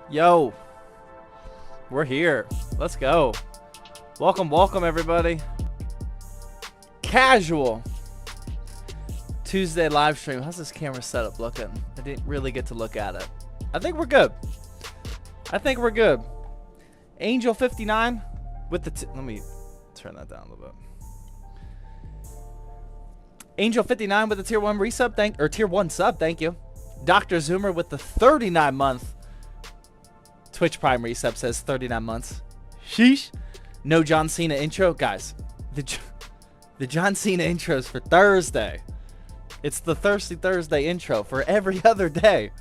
Yo, we're here. Let's go. Welcome, welcome, everybody. Casual Tuesday live stream. How's this camera setup looking? I didn't really get to look at it. I think we're good. I think we're good. Angel 59 with the let me turn that down a little bit. Angel 59 with the tier 1 resub, tier 1 sub, thank you. Dr. Zoomer with the 39-month Twitch Prime resub, says 39 months. Sheesh. No John Cena intro. Guys, the John Cena intro is for Thursday. It's the Thirsty Thursday intro for every other day.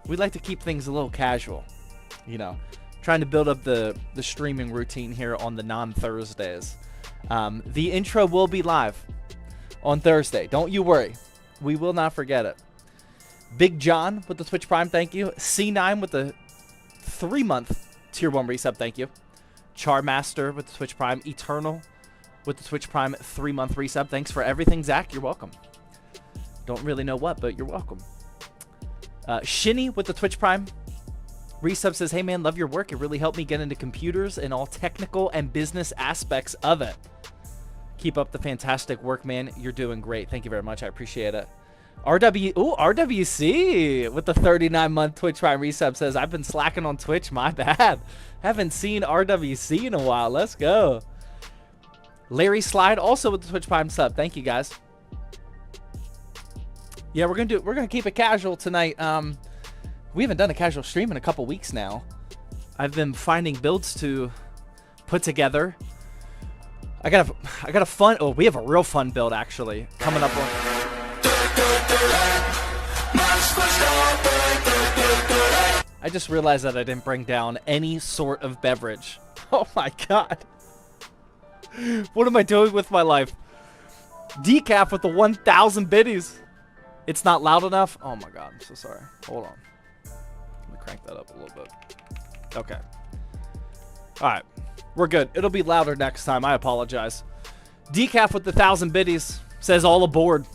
We like to keep things a little casual, you know, trying to build up the streaming routine here on the non-Thursdays. The intro will be live on Thursday. Don't you worry. We will not forget it. Big John with the Twitch Prime, thank you. C9 with the 3-month tier 1 resub, thank you. Charmaster with the Twitch Prime. Eternal with the Twitch Prime 3-month resub. Thanks for everything, Zach. You're welcome. Don't really know what, but you're welcome. Shinny with the Twitch Prime resub says, hey man, love your work. It really helped me get into computers and all technical and business aspects of it. Keep up the fantastic work, man. You're doing great. Thank you very much. I appreciate it. RWC with the 39-month Twitch Prime resub says, I've been slacking on Twitch. My bad. Haven't seen RWC in a while. Let's go. Larry Slide also with the Twitch Prime sub. Thank you, guys. Yeah, we're gonna keep it casual tonight. We haven't done a casual stream in a couple weeks now. I've been finding builds to put together. I got a fun. Oh, we have a real fun build actually coming up on. I just realized that I didn't bring down any sort of beverage. Oh my god. What am I doing with my life? Decaf with the 1,000 biddies. It's not loud enough. Oh my god, I'm so sorry. Hold on. Let me crank that up a little bit. Okay. All right. We're good. It'll be louder next time. I apologize. Decaf with the 1,000 biddies says all aboard.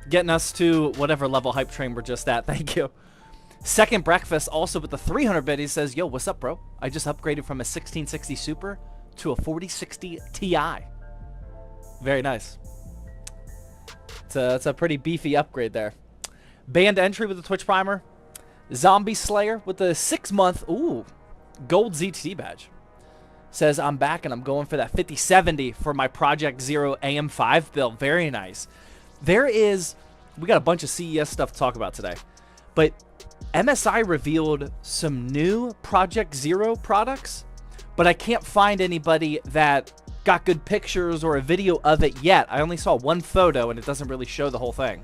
Getting us to whatever level hype train we're just at. Thank you. Second Breakfast also with the 300 biddies says, yo, what's up, bro? I just upgraded from a 1660 Super to a 4060 Ti. Very nice. It's a pretty beefy upgrade there. Band Entry with the Twitch Primer. Zombie Slayer with the 6-month, gold ZTT badge. Says, I'm back and I'm going for that 5070 for my Project Zero AM5 build. Very nice. We got a bunch of CES stuff to talk about today. But MSI revealed some new Project Zero products, but I can't find anybody that got good pictures or a video of it yet. I only saw one photo and it doesn't really show the whole thing.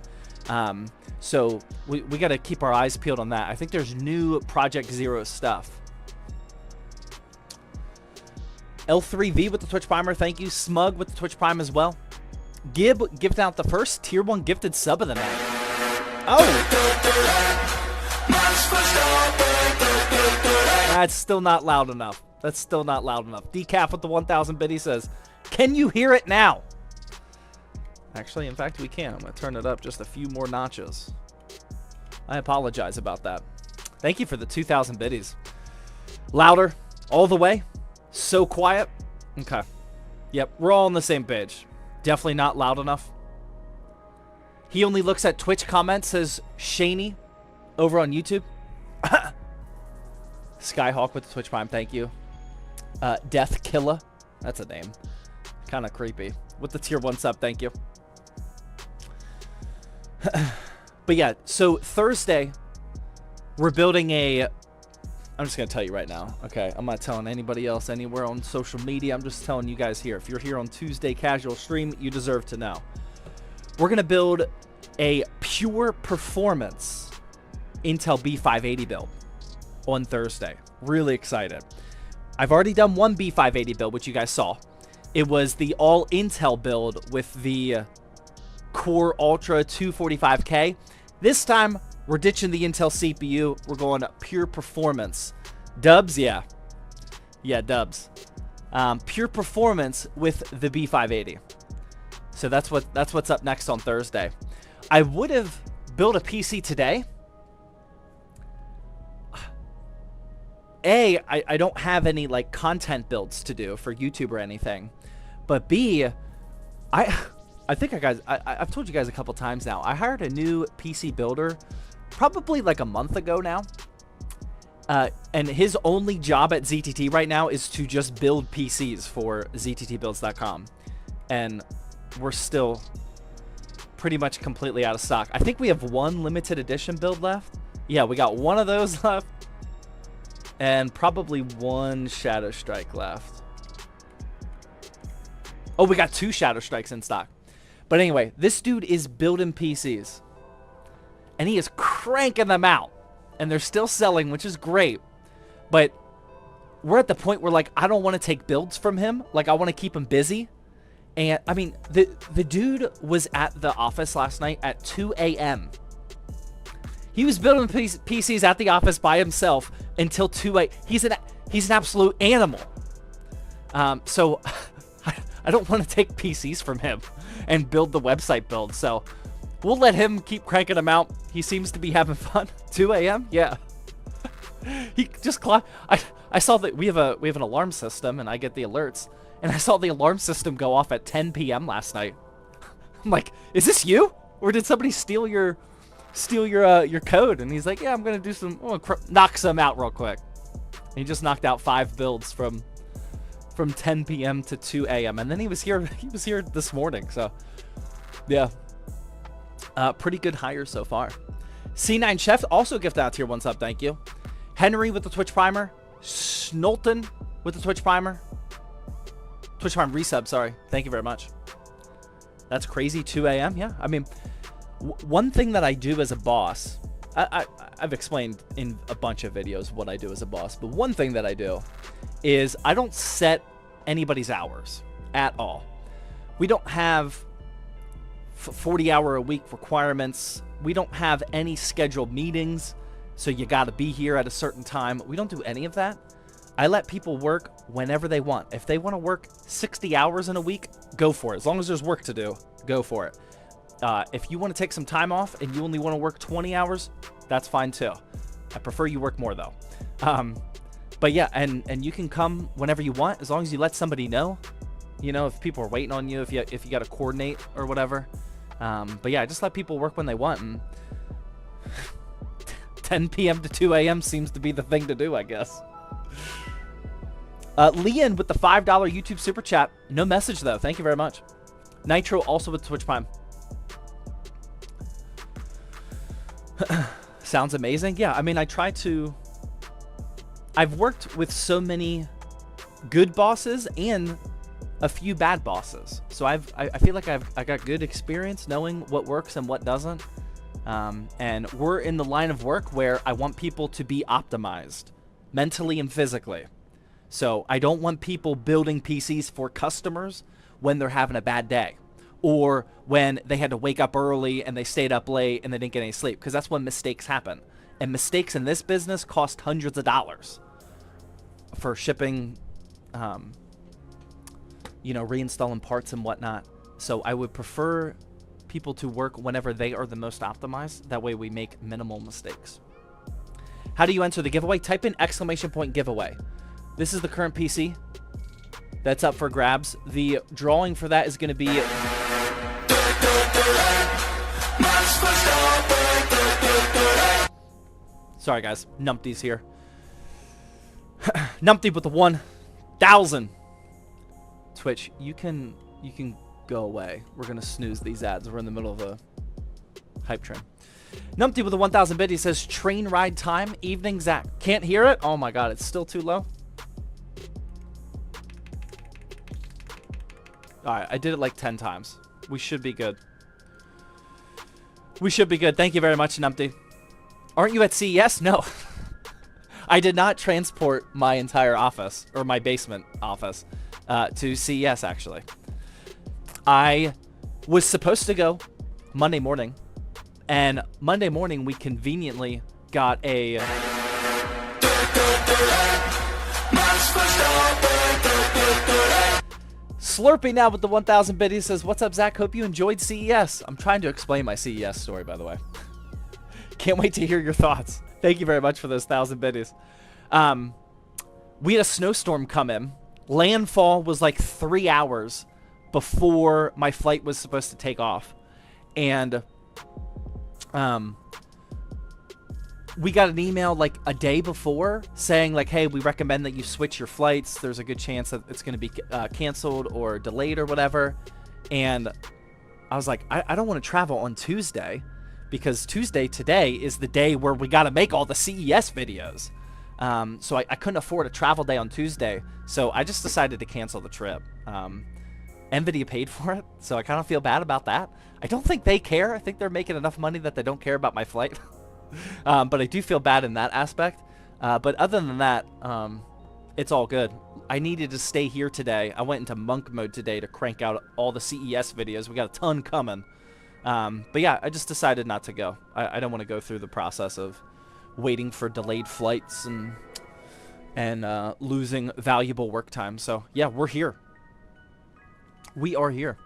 So we got to keep our eyes peeled on that. I think there's new Project Zero stuff. L3V with the Twitch Primer, thank you. Smug with the Twitch Prime as well. Gib gifted out the first tier 1 gifted sub of the night. Oh! That's still not loud enough. That's still not loud enough. Decaf with the 1,000 biddy says, can you hear it now? Actually, in fact, we can. I'm going to turn it up just a few more notches. I apologize about that. Thank you for the 2,000 biddies. Louder, all the way. So quiet. Okay. Yep, we're all on the same page. Definitely not loud enough. He only looks at Twitch comments, says Shaney over on YouTube. Skyhawk with the Twitch Prime, thank you. Death Killer, that's a name. Kind of creepy. With the tier 1 sub, thank you. But yeah, so Thursday, we're building a... I'm just going to tell you right now, okay? I'm not telling anybody else anywhere on social media. I'm just telling you guys here. If you're here on Tuesday Casual Stream, you deserve to know. We're going to build a pure performance Intel B580 build on Thursday. Really excited. I've already done one B580 build, which you guys saw. It was the all Intel build with the Core Ultra 245K. This time, we're ditching the Intel CPU. We're going pure performance. Dubs, yeah. Yeah, dubs. Pure performance with the B580. So that's what's up next on Thursday. I would have built a PC today. I don't have any like content builds to do for YouTube or anything, but B, I think I've told you guys a couple times now. I hired a new PC builder probably like a month ago now. And his only job at ZTT right now is to just build PCs for zttbuilds.com. And we're still pretty much completely out of stock. I think we have one limited edition build left. Yeah, we got one of those left. And probably one Shadow Strike left. Oh, we got 2 Shadow Strikes in stock. But anyway, this dude is building PCs. And he is cranking them out. And they're still selling, which is great. But we're at the point where, like, I don't want to take builds from him. Like, I want to keep him busy. And, I mean, the dude was at the office last night at 2 a.m. He was building PCs at the office by himself until 2 a.m. He's an absolute animal. So, I don't want to take PCs from him and build the website build. So, we'll let him keep cranking them out. He seems to be having fun. 2 a.m. Yeah. He just I saw that we have an alarm system, and I get the alerts. And I saw the alarm system go off at 10 p.m. last night. I'm like, is this you? Or did somebody steal your code? And he's like, yeah, I'm gonna do some knock some out real quick. And he just knocked out 5 builds from 10 p.m. to 2 a.m. And then he was here this morning. So yeah. Pretty good hire so far. C9 Chef also gifted out tier 1 sub. Thank you. Henry with the Twitch Primer. Snolton with the Twitch Primer. Twitch Prime resub, sorry. Thank you very much. That's crazy. 2 a.m. Yeah. I mean, one thing that I do as a boss, I've explained in a bunch of videos what I do as a boss, but one thing that I do is I don't set anybody's hours at all. We don't have 40-hour-a-week requirements. We don't have any scheduled meetings, so you got to be here at a certain time. We don't do any of that. I let people work whenever they want. If they want to work 60 hours in a week, go for it. As long as there's work to do, go for it. If you want to take some time off and you only want to work 20 hours, that's fine too. I prefer you work more though. But yeah, and you can come whenever you want, as long as you let somebody know. You know, if people are waiting on you, if you got to coordinate or whatever. But yeah, just let people work when they want. And 10 p.m. to 2 a.m. seems to be the thing to do, I guess. Leon with the $5 YouTube super chat. No message though. Thank you very much. Nitro also with Twitch Prime. Sounds amazing. Yeah, I mean, I've worked with so many good bosses and a few bad bosses. So I feel like I got good experience knowing what works and what doesn't. And we're in the line of work where I want people to be optimized mentally and physically. So I don't want people building PCs for customers when they're having a bad day, or when they had to wake up early and they stayed up late and they didn't get any sleep, because that's when mistakes happen. And mistakes in this business cost hundreds of dollars for shipping, you know, reinstalling parts and whatnot. So I would prefer people to work whenever they are the most optimized. That way we make minimal mistakes. How do you enter the giveaway? Type in !giveaway. This is the current PC that's up for grabs. The drawing for that is going to be... Sorry, guys. Numpty's here. Numpty with the 1,000. Twitch, you can go away. We're going to snooze these ads. We're in the middle of a hype train. Numpty with the 1,000 bit. He says, train ride time. Evening, Zach. Can't hear it? Oh, my God. It's still too low. All right. I did it like 10 times. We should be good. We should be good. Thank you very much, Numpty. Aren't you at CES? No. I did not transport my entire office, or my basement office, to CES, actually. I was supposed to go Monday morning, and Monday morning we conveniently got a... Slurpee now with the 1,000 bit. He says, what's up, Zach? Hope you enjoyed CES. I'm trying to explain my CES story, by the way. Can't wait to hear your thoughts. Thank you very much for those 1,000 biddies. we had a snowstorm come in. Landfall was like 3 hours before my flight was supposed to take off. And we got an email like a day before saying like, hey, we recommend that you switch your flights. There's a good chance that it's going to be canceled or delayed or whatever. And I was like, I don't want to travel on Tuesday, because Tuesday today is the day where we got to make all the CES videos. So I couldn't afford a travel day on Tuesday. So I just decided to cancel the trip. Nvidia paid for it, so I kind of feel bad about that. I don't think they care. I think they're making enough money that they don't care about my flight. But I do feel bad in that aspect. But other than that, it's all good. I needed to stay here today. I went into monk mode today to crank out all the CES videos. We got a ton coming. But yeah, I just decided not to go. I don't want to go through the process of waiting for delayed flights and losing valuable work time. So yeah, we're here. We are here.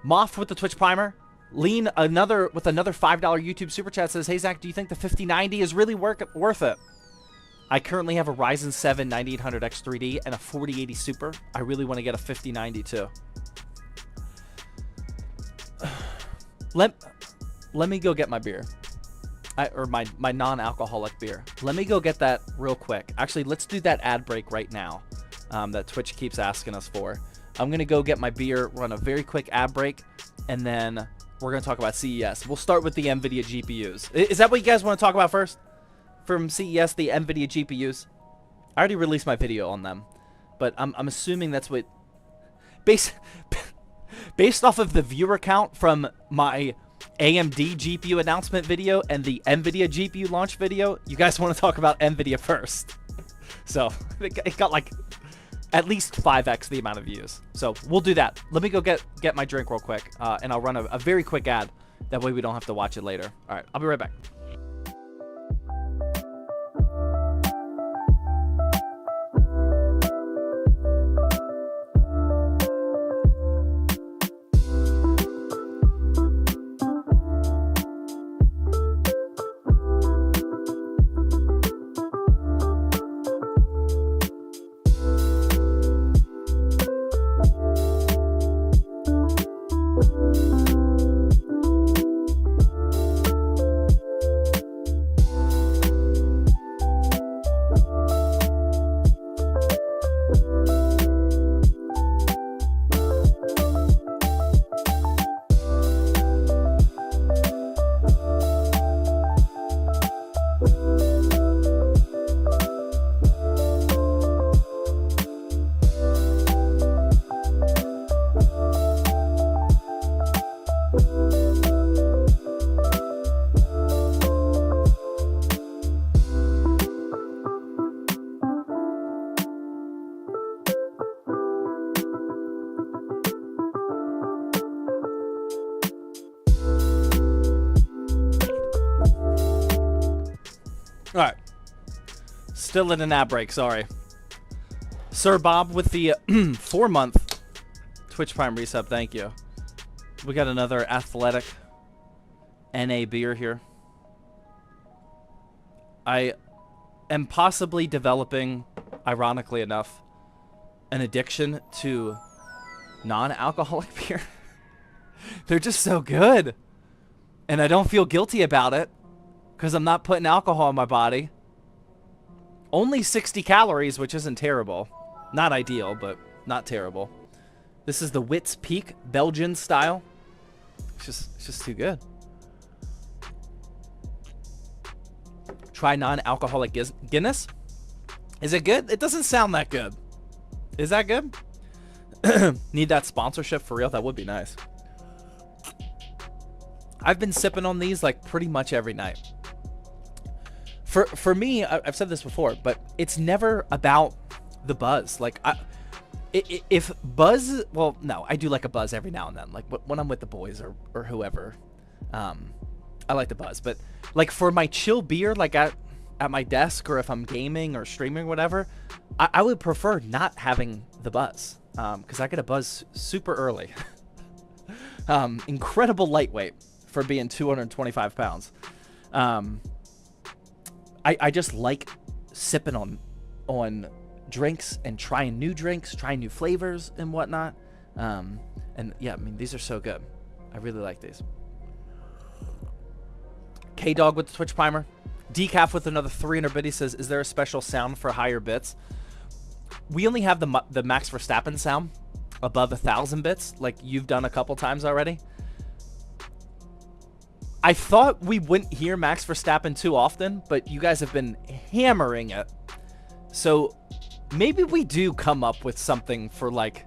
Moff with the Twitch Primer. Lean with another $5 YouTube Super Chat says, hey, Zach, do you think the 5090 is really worth it? I currently have a Ryzen 7 9800X 3D and a 4080 Super. I really want to get a 5090 too. Let me go get my beer. Or my non-alcoholic beer. Let me go get that real quick. Actually, let's do that ad break right now that Twitch keeps asking us for. I'm going to go get my beer, run a very quick ad break, and then we're going to talk about CES. We'll start with the Nvidia GPUs. Is that what you guys want to talk about first? From CES, the Nvidia GPUs? I already released my video on them, but I'm assuming that's what... Based off of the viewer count from my AMD GPU announcement video and the Nvidia GPU launch video, you guys want to talk about Nvidia first. So, it got like at least 5x the amount of views. So, we'll do that. Let me go get my drink real quick, and I'll run a very quick ad. That way we don't have to watch it later. All right, I'll be right back. All right. Still in an ad break, sorry. Sir Bob with the 4-month Twitch Prime resub, thank you. We got another athletic NA beer here. I am possibly developing, ironically enough, an addiction to non-alcoholic beer. They're just so good. And I don't feel guilty about it because I'm not putting alcohol in my body. Only 60 calories, which isn't terrible. Not ideal, but not terrible. This is the Wits Peak Belgian style. It's just too good. Try non-alcoholic Guinness. Is it good? It doesn't sound that good. Is that good? Need that sponsorship for real? That would be nice. I've been sipping on these like pretty much every night. For me, I've said this before, but it's never about the buzz. Like, if buzz, well, no, I do like a buzz every now and then. Like when I'm with the boys or whoever, I like the buzz. But like for my chill beer, like at my desk or if I'm gaming or streaming or whatever, I would prefer not having the buzz because I get a buzz super early. Incredible lightweight for being 225 pounds. I just like sipping on on drinks and trying new drinks, trying new flavors and whatnot. And yeah, I mean, these are so good. I really like these. K-Dog with the Twitch Primer. Decaf with another 300 bit. He says, is there a special sound for higher bits? We only have the Max Verstappen sound above 1,000 bits, like you've done a couple times already. I thought we wouldn't hear Max Verstappen too often, but you guys have been hammering it. So maybe we do come up with something for like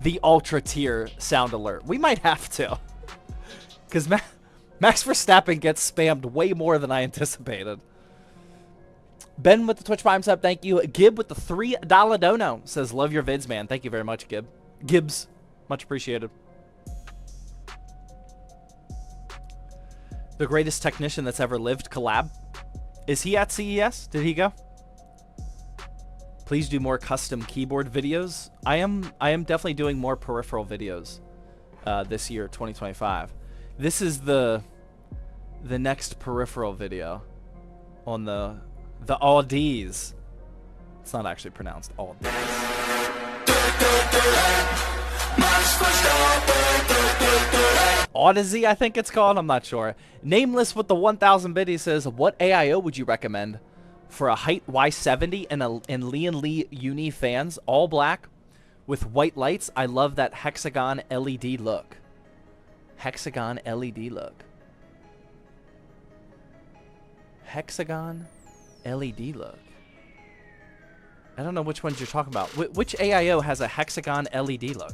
the ultra tier sound alert. We might have to, because Max Verstappen gets spammed way more than I anticipated. Ben with the Twitch Prime sub, thank you. Gib with the $3 dono says, love your vids, man. Thank you very much, Gib. Gibbs, much appreciated. The greatest technician that's ever lived collab. Is he at CES? Did he go? Please do more custom keyboard videos. I am definitely doing more peripheral videos this year, 2025. This is the next peripheral video on the all D's. It's not actually pronounced all D's. Odyssey, I think it's called. I'm not sure. Nameless with the 1,000 bit, he says, what AIO would you recommend for a height Y70 and Lee Uni fans, all black with white lights? I love that hexagon LED look. Hexagon LED look. Hexagon LED look. I don't know which ones you're talking about. Which AIO has a hexagon LED look?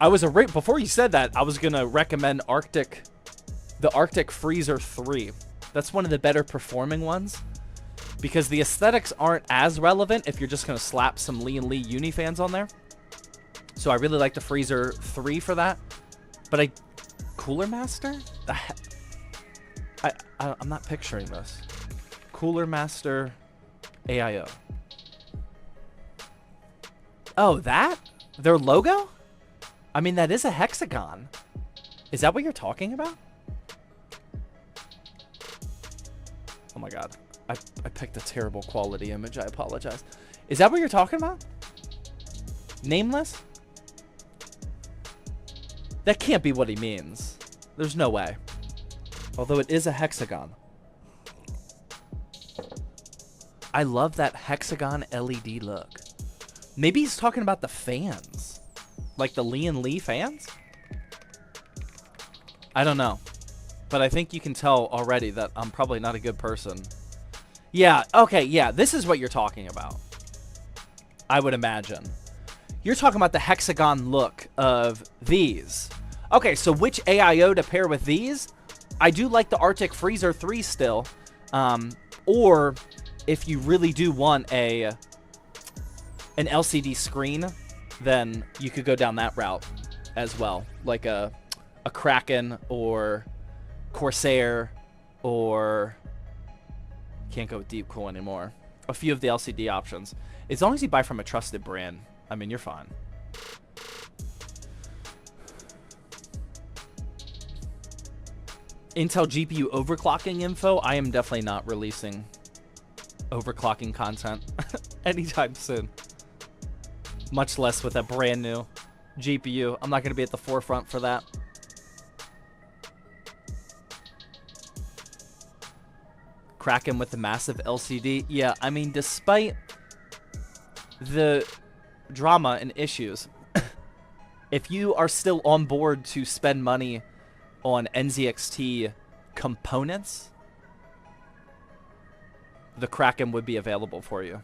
Before you said that, I was gonna recommend the Arctic Freezer 3. That's one of the better performing ones, because the aesthetics aren't as relevant if you're just gonna slap some Lee Uni fans on there. So I really like the Freezer 3 for that. But Cooler Master? I'm not picturing this. Cooler Master AIO. Oh, that? Their logo? I mean, that is a hexagon. Is that what you're talking about? Oh my god. I picked a terrible quality image. I apologize. Is that what you're talking about? Nameless? That can't be what he means. There's no way. Although it is a hexagon. I love that hexagon LED look. Maybe he's talking about the fans. Like the Lee fans? I don't know. But I think you can tell already that I'm probably not a good person. Yeah, okay, yeah. This is what you're talking about. I would imagine. You're talking about the hexagon look of these. Okay, so which AIO to pair with these? I do like the Arctic Freezer 3 still. Or if you really do want an LCD screen, then you could go down that route as well. Like a Kraken or Corsair, or can't go with Deep Cool anymore. A few of the LCD options. As long as you buy from a trusted brand, I mean, you're fine. Intel GPU overclocking info. I am definitely not releasing overclocking content anytime soon. Much less with a brand new GPU. I'm not going to be at the forefront for that. Kraken with the massive LCD. Yeah, I mean, despite the drama and issues, if you are still on board to spend money on NZXT components, the Kraken would be available for you.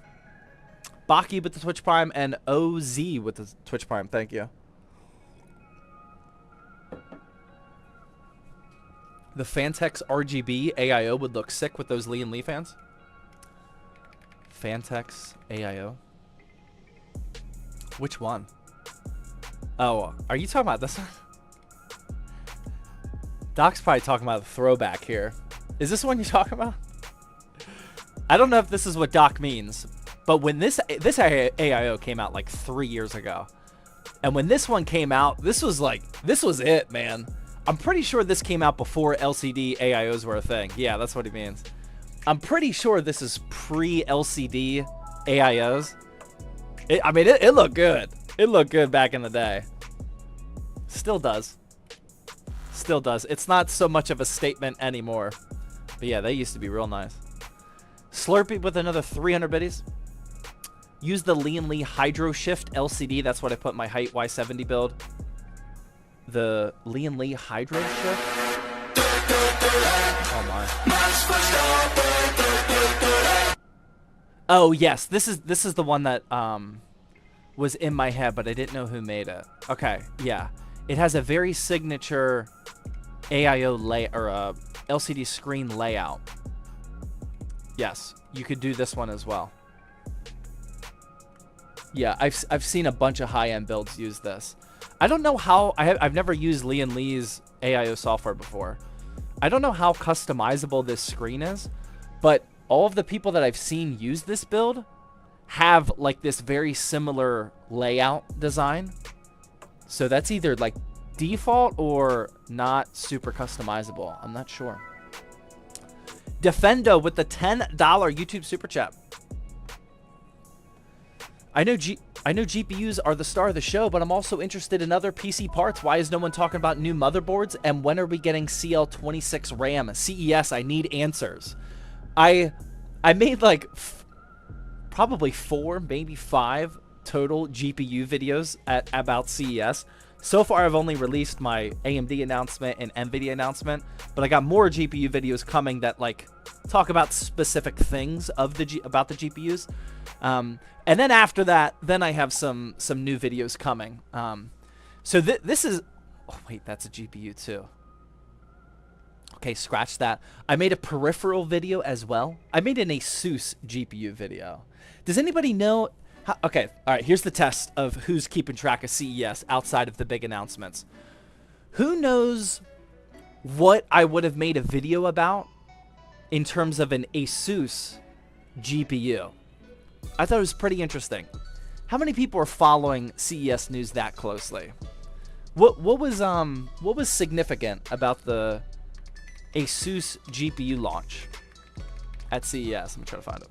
Baki with the Twitch Prime and OZ with the Twitch Prime. Thank you. The Fantex RGB AIO would look sick with those Lee fans. Fantex AIO. Which one? Oh, are you talking about this one? Doc's probably talking about the throwback here. Is this one you're talking about? I don't know if this is what Doc means, but when this AIO came out like 3 years ago, and when this one came out, this was it, man. I'm pretty sure this came out before LCD AIOs were a thing. Yeah, that's what he means. I'm pretty sure this is pre-LCD AIOs. I mean, it looked good. It looked good back in the day. Still does. Still does. It's not so much of a statement anymore. But yeah, they used to be real nice. Slurpee with another 300 biddies. Use the Lee & Lee Hydro Shift LCD. That's what I put in my height Y70 build. The Lee & Lee Hydro Shift. Oh my. Oh yes, this is the one that was in my head, but I didn't know who made it. Okay, yeah. It has a very signature AIO LCD screen layout. Yes, you could do this one as well. Yeah, I've seen a bunch of high-end builds use this. I don't know how I've never used Lee & Lee's AIO software before. I don't know how customizable this screen is, but all of the people that I've seen use this build have like this very similar layout design. So that's either like default or not super customizable. I'm not sure. Defendo with the $10 YouTube super chat. I know GPUs are the star of the show, but I'm also interested in other PC parts. Why is no one talking about new motherboards? And when are we getting CL26 RAM? CES, I need answers. I made like probably 4, maybe 5 total GPU videos about CES. So far, I've only released my AMD announcement and Nvidia announcement, but I got more GPU videos coming that like talk about specific things of about the GPUs. And then after that, then I have some new videos coming. So this is, oh wait, that's a GPU too. Okay, scratch that. I made a peripheral video as well. I made an Asus GPU video. Does anybody know? Okay, all right, here's the test of who's keeping track of CES outside of the big announcements. Who knows what I would have made a video about in terms of an Asus GPU? I thought it was pretty interesting. How many people are following CES news that closely? What was significant about the Asus GPU launch at CES? I'm trying to find it.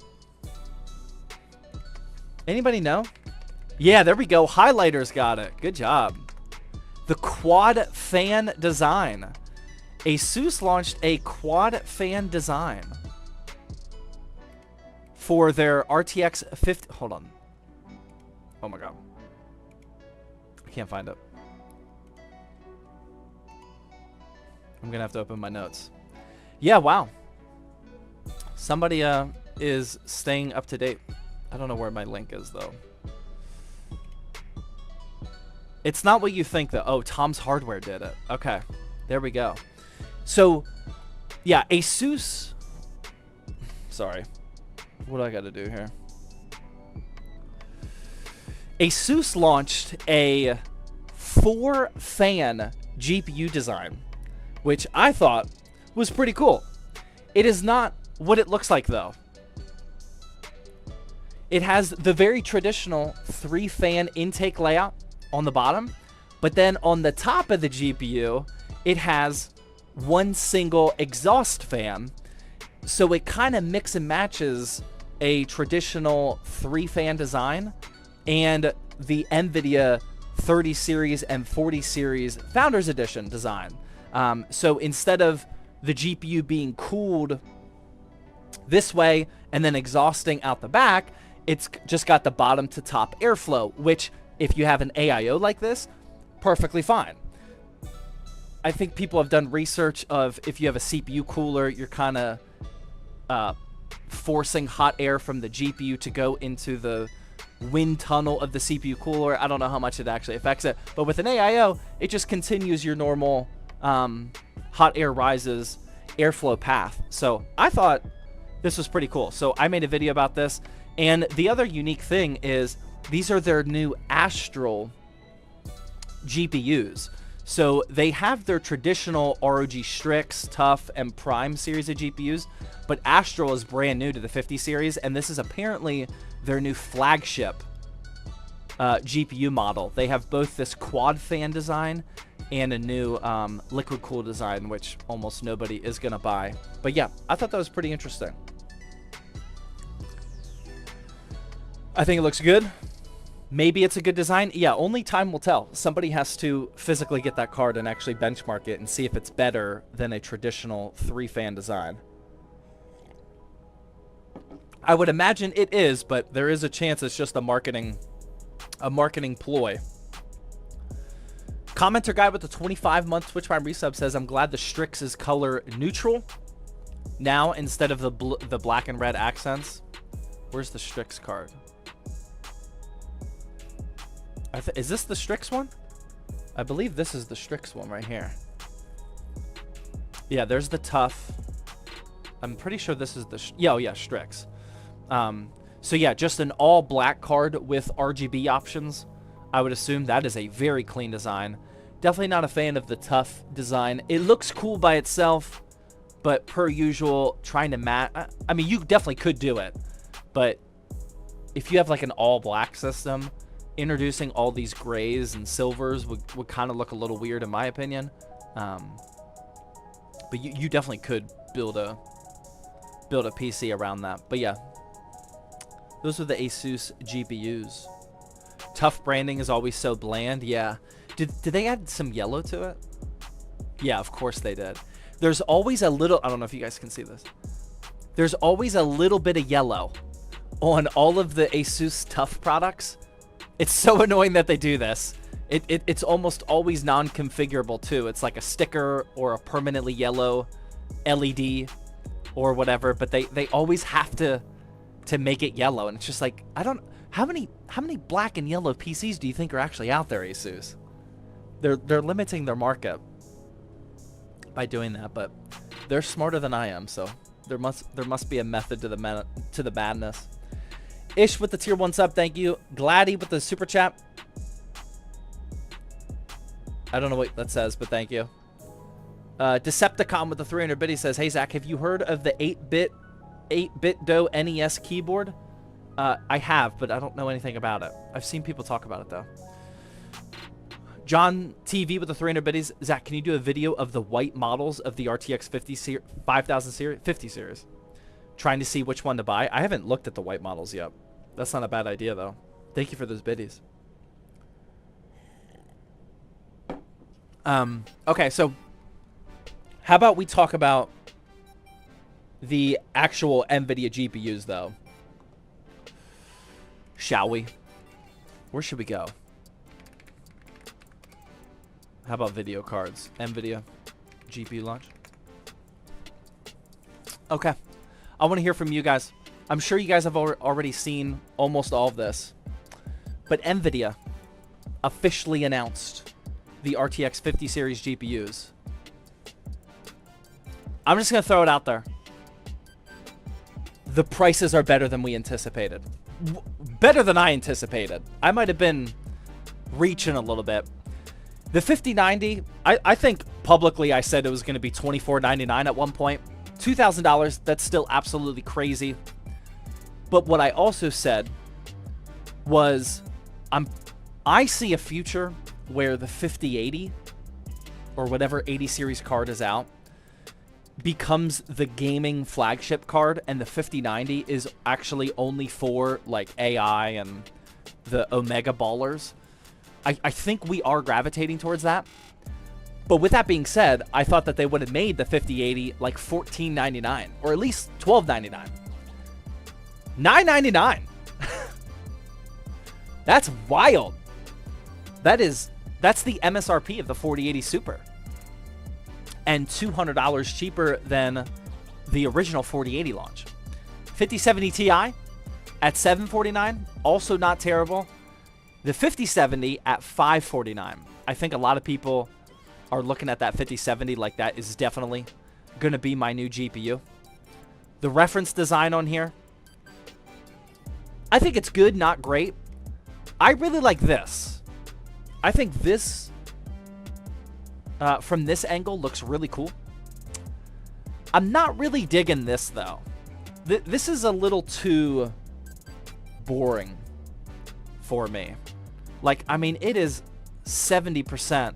Anybody know? Yeah, there we go. Highlighters got it. Good job. The quad fan design. Asus launched a quad fan design for their RTX 50. Hold on. Oh my god. I can't find it. I'm gonna have to open my notes. Yeah, wow. Somebody is staying up to date. I don't know where my link is though. It's not what you think though. Oh, Tom's Hardware did it. Okay, there we go. So, yeah, Asus. Sorry, what do I got to do here? Asus launched a 4-fan GPU design, which I thought was pretty cool. It is not what it looks like though. It has the very traditional 3-fan intake layout on the bottom, but then on the top of the GPU, it has one single exhaust fan. So it kind of mix and matches a traditional 3-fan design and the Nvidia 30 series and 40 series Founders Edition design. So instead of the GPU being cooled this way and then exhausting out the back, it's just got the bottom to top airflow, which if you have an AIO like this, perfectly fine. I think people have done research of if you have a CPU cooler, you're kind of forcing hot air from the GPU to go into the wind tunnel of the CPU cooler. I don't know how much it actually affects it, but with an AIO, it just continues your normal hot air rises airflow path. So I thought this was pretty cool. So I made a video about this. And the other unique thing is these are their new Astral GPUs. So they have their traditional ROG Strix, Tough, and Prime series of GPUs, but Astral is brand new to the 50 series, and this is apparently their new flagship GPU model. They have both this quad fan design and a new liquid cool design, which almost nobody is going to buy. But yeah, I thought that was pretty interesting. I think it looks good. Maybe it's a good design. Yeah, only time will tell. Somebody has to physically get that card and actually benchmark it and see if it's better than a traditional 3-fan design. I would imagine it is, but there is a chance it's just a marketing ploy. Commenter guy with the 25-month Twitch Prime resub says, I'm glad the Strix is color neutral now instead of the black and red accents. Where's the Strix card? Is this the Strix one? I believe this is the Strix one right here. Yeah, there's the tough. I'm pretty sure this is the... yeah, Strix. So yeah, just an all black card with RGB options. I would assume that is a very clean design. Definitely not a fan of the tough design. It looks cool by itself, but per usual, trying to match... I mean, you definitely could do it, but if you have like an all black system, introducing all these grays and silvers would kind of look a little weird in my opinion. But you definitely could build a PC around that. But yeah, those are the Asus GPUs. Tough branding is always so bland. Yeah. Did they add some yellow to it? Yeah, of course they did. There's always a little... I don't know if you guys can see this. There's always a little bit of yellow on all of the Asus Tough products. It's so annoying that they do this. It's almost always non-configurable too. It's like a sticker or a permanently yellow LED or whatever, but they always have to make it yellow, and it's just like, I don't... How many black and yellow PCs do you think are actually out there, Asus? They're limiting their market by doing that, but they're smarter than I am, so there must be a method to the madness. Ish with the tier 1 sub, thank you. Gladdy with the super chat. I don't know what that says, but thank you. Decepticon with the 300 bit, he says, hey Zach, have you heard of the 8-bit Do NES keyboard? I have, but I don't know anything about it. I've seen people talk about it though. John TV with the 300 biddies. Zach, can you do a video of the white models of the RTX 5000 series? 50 series. Trying to see which one to buy. I haven't looked at the white models yet. That's not a bad idea though. Thank you for those biddies. Okay, so how about we talk about the actual Nvidia GPUs though? Shall we? Where should we go? How about video cards? Nvidia GPU launch. Okay. I want to hear from you guys. I'm sure you guys have already seen almost all of this. But Nvidia officially announced the RTX 50 series GPUs. I'm just going to throw it out there. The prices are better than we anticipated. Better than I anticipated. I might have been reaching a little bit. The 5090, I think publicly I said it was going to be $24.99 at one point. $2,000, that's still absolutely crazy. But what I also said was I see a future where the 5080 or whatever 80 series card is out becomes the gaming flagship card, and the 5090 is actually only for like AI and the Omega ballers. I think we are gravitating towards that. But with that being said, I thought that they would have made the 5080 like $14.99 or at least $12.99. $9.99. That's wild. That's the MSRP of the 4080 Super. And $200 cheaper than the original 4080 launch. 5070 Ti at $749, also not terrible. The 5070 at $549. I think a lot of people are looking at that 5070 like that is definitely going to be my new GPU. The reference design on here, I think it's good, not great. I really like this. I think this, from this angle, looks really cool. I'm not really digging this, though. This is a little too boring for me. Like, I mean, it is 70%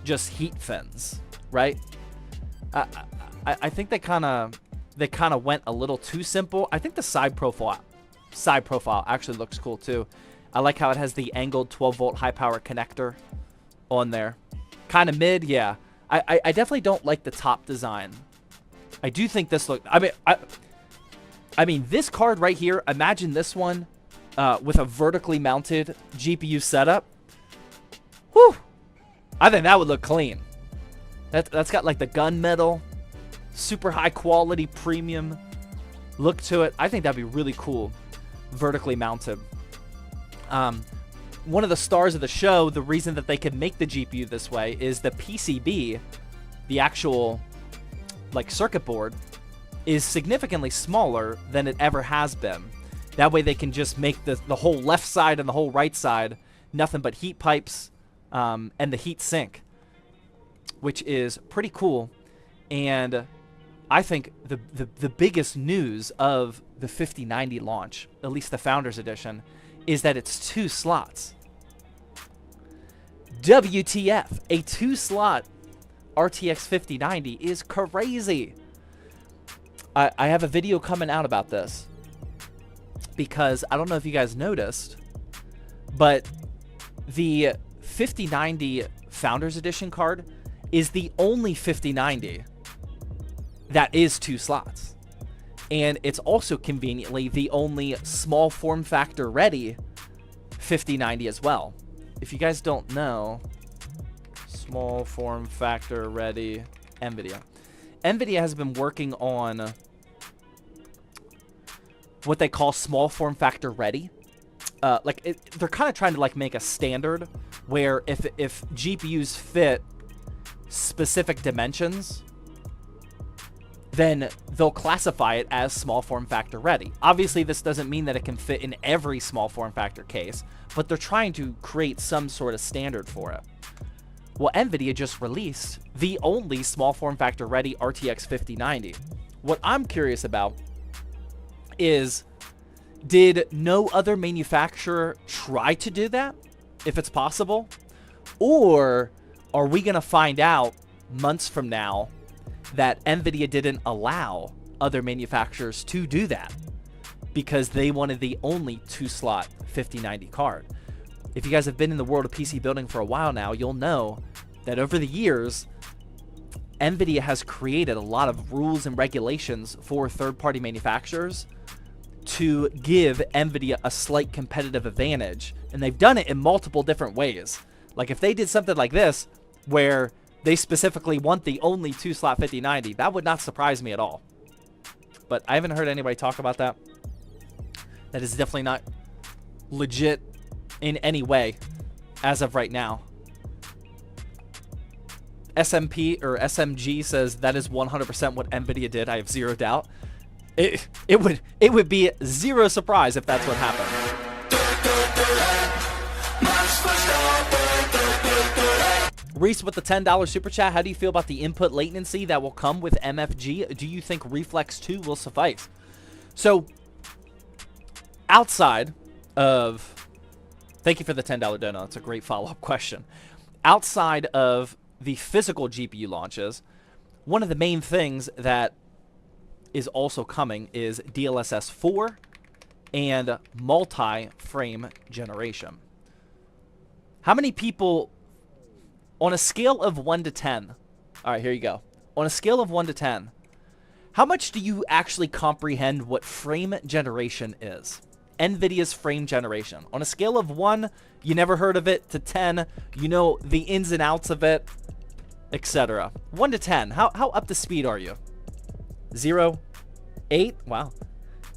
just heat fins, right? I think they kind of went a little too simple. I think the side profile side profile actually looks cool too. I like how it has the angled 12-volt high-power connector on there. Kind of mid, yeah. I definitely don't like the top design. I do think this look. I mean, this card right here. Imagine this one with a vertically mounted GPU setup. Whew! I think that would look clean. That's got like the gunmetal, super high quality, premium look to it. I think that'd be really cool, vertically mounted. One of the stars of the show, the reason that they could make the GPU this way is the PCB, the actual like circuit board, is significantly smaller than it ever has been. That way they can just make the whole left side and the whole right side nothing but heat pipes and the heat sink, which is pretty cool. And I think the biggest news of the 5090 launch, at least the Founders Edition, is that it's 2 slots. WTF, a 2-slot RTX 5090 is crazy. I have a video coming out about this because I don't know if you guys noticed, but the 5090 Founders Edition card is the only 5090 that is 2 slots. And it's also conveniently the only small form factor ready 5090 as well. If you guys don't know, small form factor ready Nvidia. Nvidia has been working on what they call small form factor ready. They're kind of trying to like make a standard where if GPUs fit specific dimensions, then they'll classify it as small form factor ready. Obviously, this doesn't mean that it can fit in every small form factor case, but they're trying to create some sort of standard for it. Well, Nvidia just released the only small form factor ready RTX 5090. What I'm curious about is, did no other manufacturer try to do that, if it's possible? Or are we going to find out months from now that Nvidia didn't allow other manufacturers to do that because they wanted the only 2-slot 5090 card? If you guys have been in the world of PC building for a while now, you'll know that over the years, Nvidia has created a lot of rules and regulations for third-party manufacturers to give Nvidia a slight competitive advantage. And they've done it in multiple different ways. Like if they did something like this, where they specifically want the only 2-slot 5090, that would not surprise me at all. But I haven't heard anybody talk about that. That is definitely not legit in any way as of right now. SMP or SMG says that is 100% what Nvidia did. I have zero doubt. It would be zero surprise if that's what happened. Reese with the $10 super chat. How do you feel about the input latency that will come with MFG? Do you think Reflex 2 will suffice? So, outside of... Thank you for the $10 dono. That's a great follow-up question. Outside of the physical GPU launches, one of the main things that is also coming is DLSS 4 and multi-frame generation. How many people... On a scale of 1 to 10, all right, here you go. On a scale of 1 to 10, how much do you actually comprehend what frame generation is? NVIDIA's frame generation. On a scale of 1, you never heard of it, to 10, you know the ins and outs of it, etc. 1 to 10, how up to speed are you? 0, 8, wow.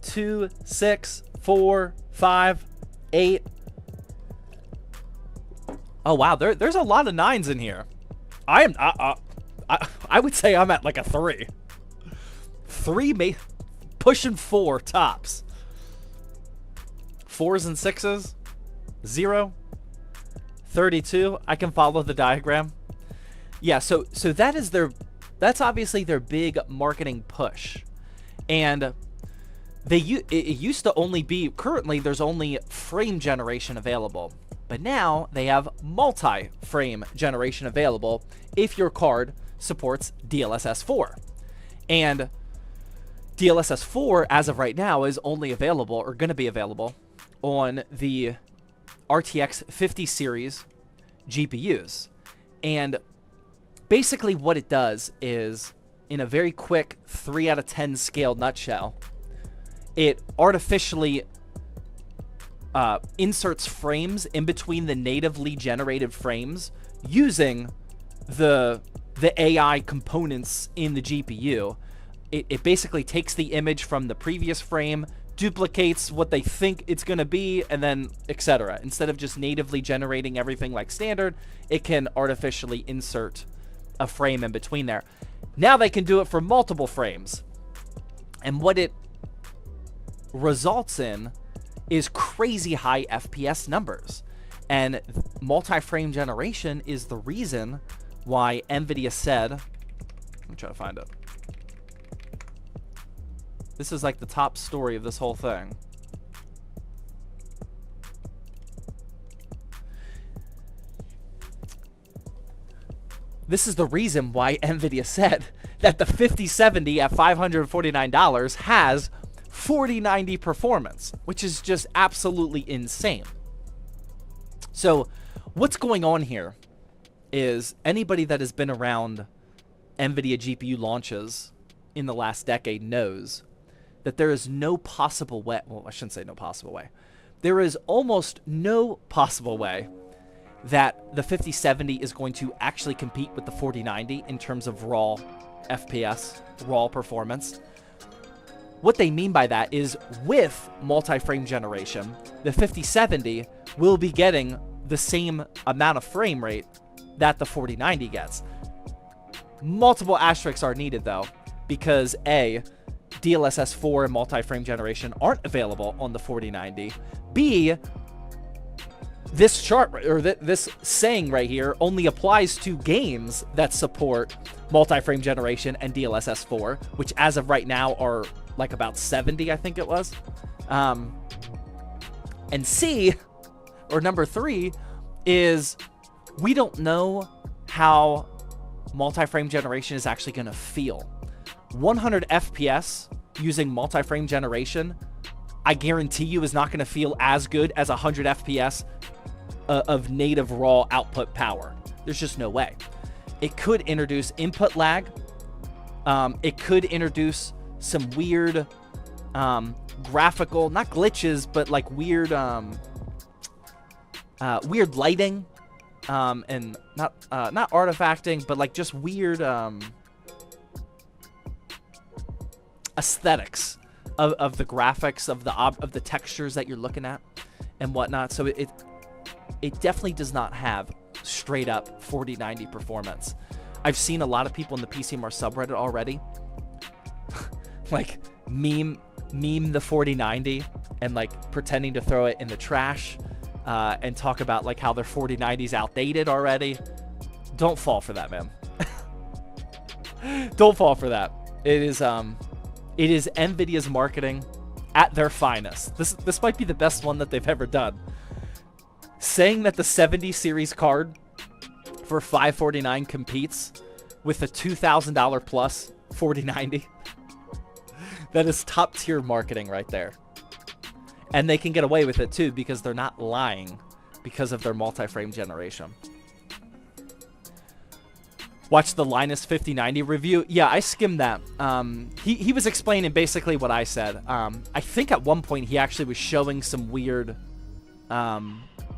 2, 6, 4, 5, 8. Oh wow, there's a lot of 9s in here. I would say I'm at like a 3. 3, pushing 4 tops. 4s and 6s, 0, 32. I can follow the diagram. Yeah, so that is that's obviously their big marketing push, and it used to only be, currently there's only frame generation available. But now they have multi-frame generation available if your card supports DLSS 4. And DLSS 4, as of right now, is only available, or going to be available, on the RTX 50 series GPUs. And basically what it does is, in a very quick 3 out of 10 scale nutshell, it artificially inserts frames in between the natively generated frames using the AI components in the GPU. It basically takes the image from the previous frame, duplicates what they think it's going to be, and then etc. Instead of just natively generating everything like standard, it can artificially insert a frame in between there. Now they can do it for multiple frames. And what it results in is crazy high FPS numbers. And multi-frame generation is the reason why Nvidia said, let me try to find it. This is like the top story of this whole thing. This is the reason why Nvidia said that the 5070 at $549 has 4090 performance, which is just absolutely insane. So what's going on here is, anybody that has been around Nvidia GPU launches in the last decade knows that there is no possible way, well, I shouldn't say no possible way. There is almost no possible way that the 5070 is going to actually compete with the 4090 in terms of raw FPS, raw performance. What they mean by that is, with multi-frame generation, the 5070 will be getting the same amount of frame rate that the 4090 gets. Multiple asterisks are needed though, because A, DLSS 4 and multi-frame generation aren't available on the 4090. B, this chart, or this saying right here, only applies to games that support multi-frame generation and DLSS 4, which as of right now are like about 70, I think it was. And C, or number 3, is we don't know how multi-frame generation is actually going to feel. 100 FPS using multi-frame generation, I guarantee you, is not going to feel as good as 100 FPS of native raw output power. There's just no way. It could introduce input lag. It could introduce some weird graphical, not glitches, but like weird weird lighting, and not artifacting, but like just weird aesthetics of the graphics, of the textures that you're looking at and whatnot. So it definitely does not have straight up 4090 performance. I've seen a lot of people in the PCMR subreddit already like meme the 4090 and like pretending to throw it in the trash, and talk about like how their 4090 is outdated already. Don't fall for that, man. Don't fall for that. It is Nvidia's marketing at their finest. This might be the best one that they've ever done. Saying that the 70 series card for $549 competes with a $2,000 plus 4090. That is top tier marketing right there. And they can get away with it too, because they're not lying because of their multi-frame generation. Watch the Linus 5090 review. Yeah, I skimmed that. He was explaining basically what I said. I think at one point he actually was showing some weird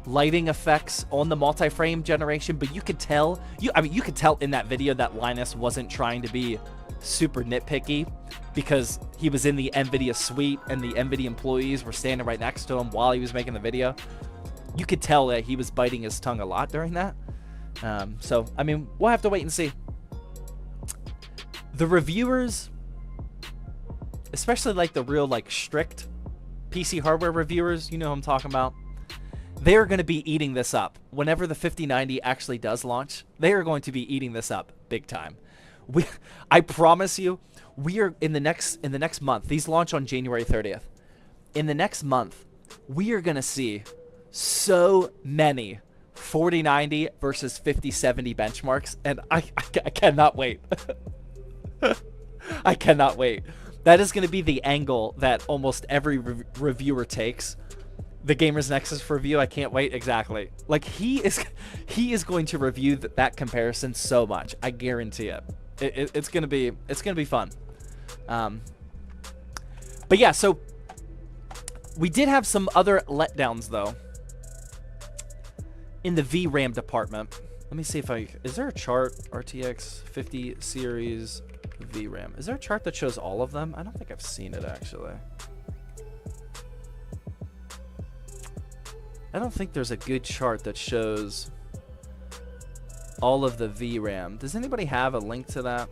lighting effects on the multi-frame generation, but you could tell, you could tell in that video that Linus wasn't trying to be super nitpicky, because he was in the Nvidia suite and the Nvidia employees were standing right next to him while he was making the video. You could tell that he was biting his tongue a lot during that. So, I mean, we'll have to wait and see. The reviewers, especially like the real like strict PC hardware reviewers, you know who I'm talking about, they are going to be eating this up. Whenever the 5090 actually does launch, they are going to be eating this up big time. I promise you, we are in the next month. These launch on January 30th. In the next month, we are going to see so many 4090 versus 5070 benchmarks, and I cannot wait. I cannot wait. That is going to be the angle that almost every reviewer takes. The Gamers Nexus review, I can't wait. Exactly. Like, he is going to review that comparison so much. I guarantee it. It's gonna be fun. But yeah, so we did have some other letdowns though in the VRAM department. Let me see if is there a chart? RTX 50 series VRAM. Is there a chart that shows all of them? I don't think I've seen it actually. I don't think there's a good chart that shows all of the VRAM. Does anybody have a link to that?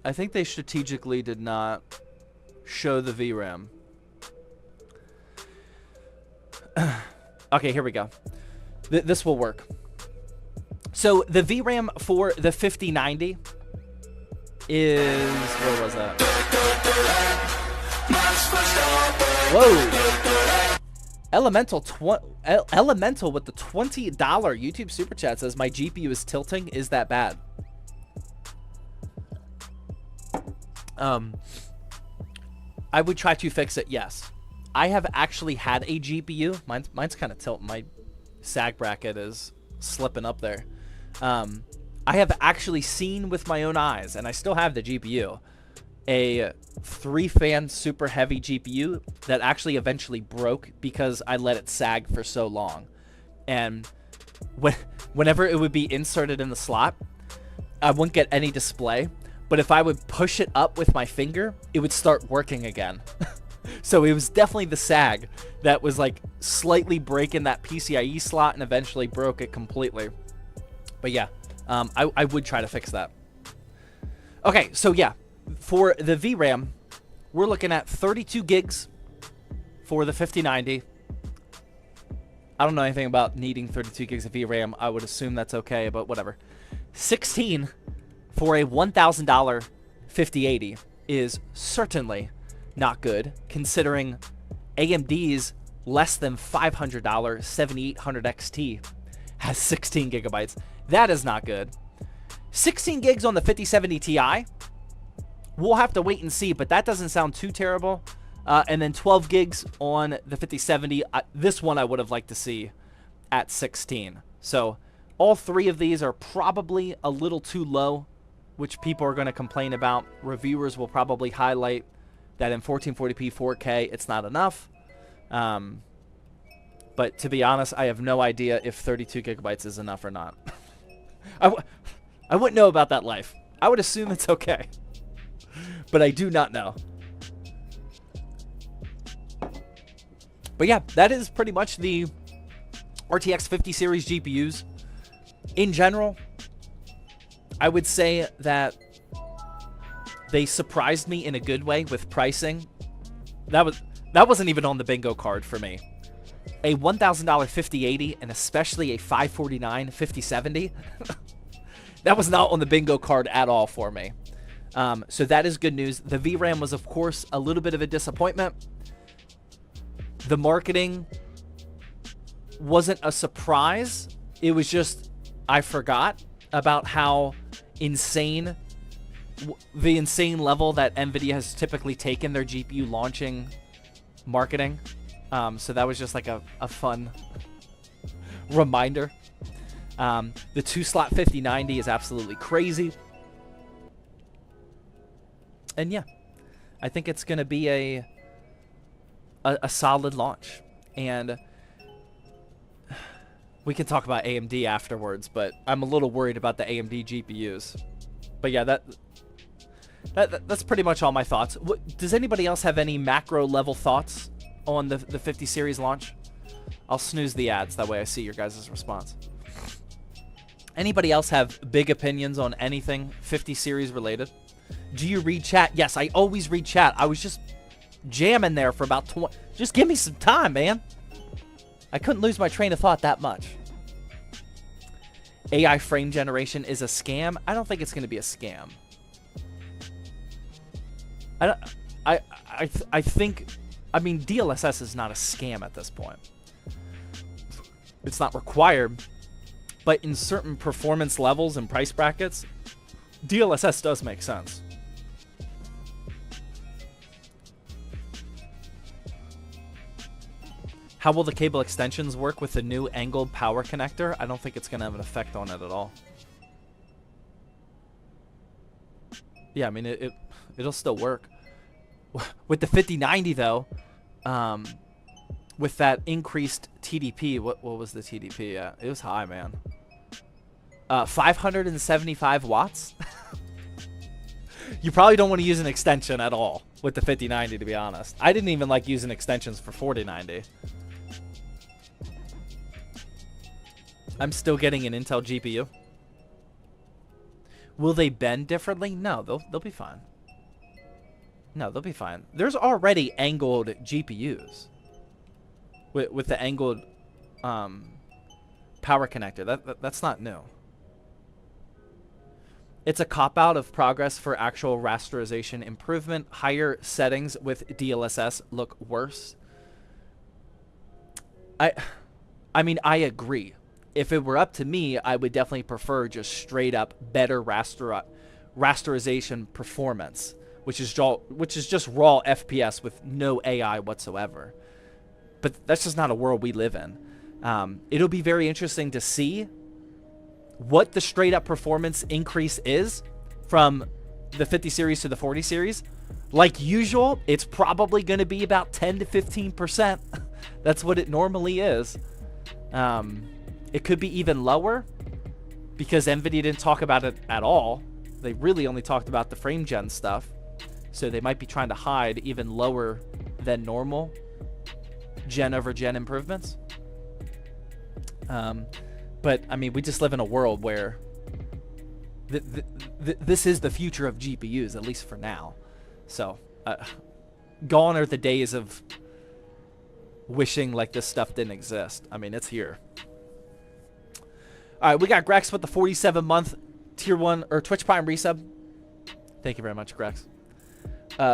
I think they strategically did not show the VRAM. Okay, here we go. This will work. So the VRAM for the 5090 is, where was that? Whoa. Elemental with the $20 YouTube super chat says my GPU is tilting. Is that bad? I would try to fix it. Yes, I have actually had a GPU. Mine's kind of tilting. My sag bracket is slipping up there. I have actually seen with my own eyes, and I still have the GPU, a 3-fan super heavy GPU that actually eventually broke because I let it sag for so long. And whenever it would be inserted in the slot, I wouldn't get any display. But if I would push it up with my finger, it would start working again. So it was definitely the sag that was like slightly breaking that PCIe slot and eventually broke it completely. But yeah, I would try to fix that. Okay, so yeah, for the VRAM, we're looking at 32 gigs for the 5090. I don't know anything about needing 32 gigs of VRAM. I would assume that's okay, but whatever. 16 for a $1,000 5080 is certainly not good, considering AMD's less than $500 7800 XT has 16 gigabytes. That is not good. 16 gigs on the 5070 Ti. We'll have to wait and see, but that doesn't sound too terrible. And then 12 gigs on the 5070. This one I would have liked to see at 16. So all three of these are probably a little too low, which people are going to complain about. Reviewers will probably highlight that in 1440p 4K, it's not enough. But to be honest, I have no idea if 32 gigabytes is enough or not. I wouldn't know about that life. I would assume it's okay. But I do not know. But yeah, that is pretty much the RTX 50 series GPUs. In general, I would say that they surprised me in a good way with pricing. That wasn't even on the bingo card for me. A $1,000 5080 and especially a $549 5070. That was not on the bingo card at all for me. So that is good news. The VRAM was, of course, a little bit of a disappointment. The marketing wasn't a surprise. It was just, I forgot about how insane, the insane level that Nvidia has typically taken their GPU launching marketing. So that was just like a fun reminder. The 2-slot 5090 is absolutely crazy. And yeah, I think it's going to be a solid launch. And we can talk about AMD afterwards, but I'm a little worried about the AMD GPUs. But yeah, that's pretty much all my thoughts. Does anybody else have any macro level thoughts on the 50 series launch? I'll snooze the ads, that way I see your guys' response. Anybody else have big opinions on anything 50 series related? Do you read chat? Yes, I always read chat. I was just jamming there for about 20. Just give me some time, man. I couldn't lose my train of thought that much. AI frame generation is a scam. I don't think it's going to be a scam. I think, I mean, DLSS is not a scam at this point. It's not required, But in certain performance levels and price brackets, DLSS does make sense. How will the cable extensions work with the new angled power connector? I don't think it's going to have an effect on it at all. Yeah, I mean, it'll still work. With the 5090, though, with that increased TDP, what was the TDP at? It was high, man. 575 watts? You probably don't want to use an extension at all with the 5090, to be honest. I didn't even like using extensions for 4090. I'm still getting an Intel GPU. Will they bend differently? No, they'll be fine. No, they'll be fine. There's already angled GPUs with the angled power connector. That's not new. It's a cop-out of progress for actual rasterization improvement. Higher settings with DLSS look worse. I mean, I agree. If it were up to me, I would definitely prefer just straight up better rasterization performance, which is just raw FPS with no AI whatsoever. But that's just not a world we live in. It'll be very interesting to see what the straight up performance increase is from the 50 series to the 40 series. Like usual, it's probably going to be about 10 to 15%. That's what it normally is. It could be even lower because Nvidia didn't talk about it at all. They really only talked about the frame gen stuff. So they might be trying to hide even lower than normal gen over gen improvements. But, I mean, we just live in a world where this is the future of GPUs, at least for now. So, gone are the days of wishing like this stuff didn't exist. I mean, it's here. All right, we got Grex with the 47-month Tier 1 or Twitch Prime resub. Thank you very much, Grex.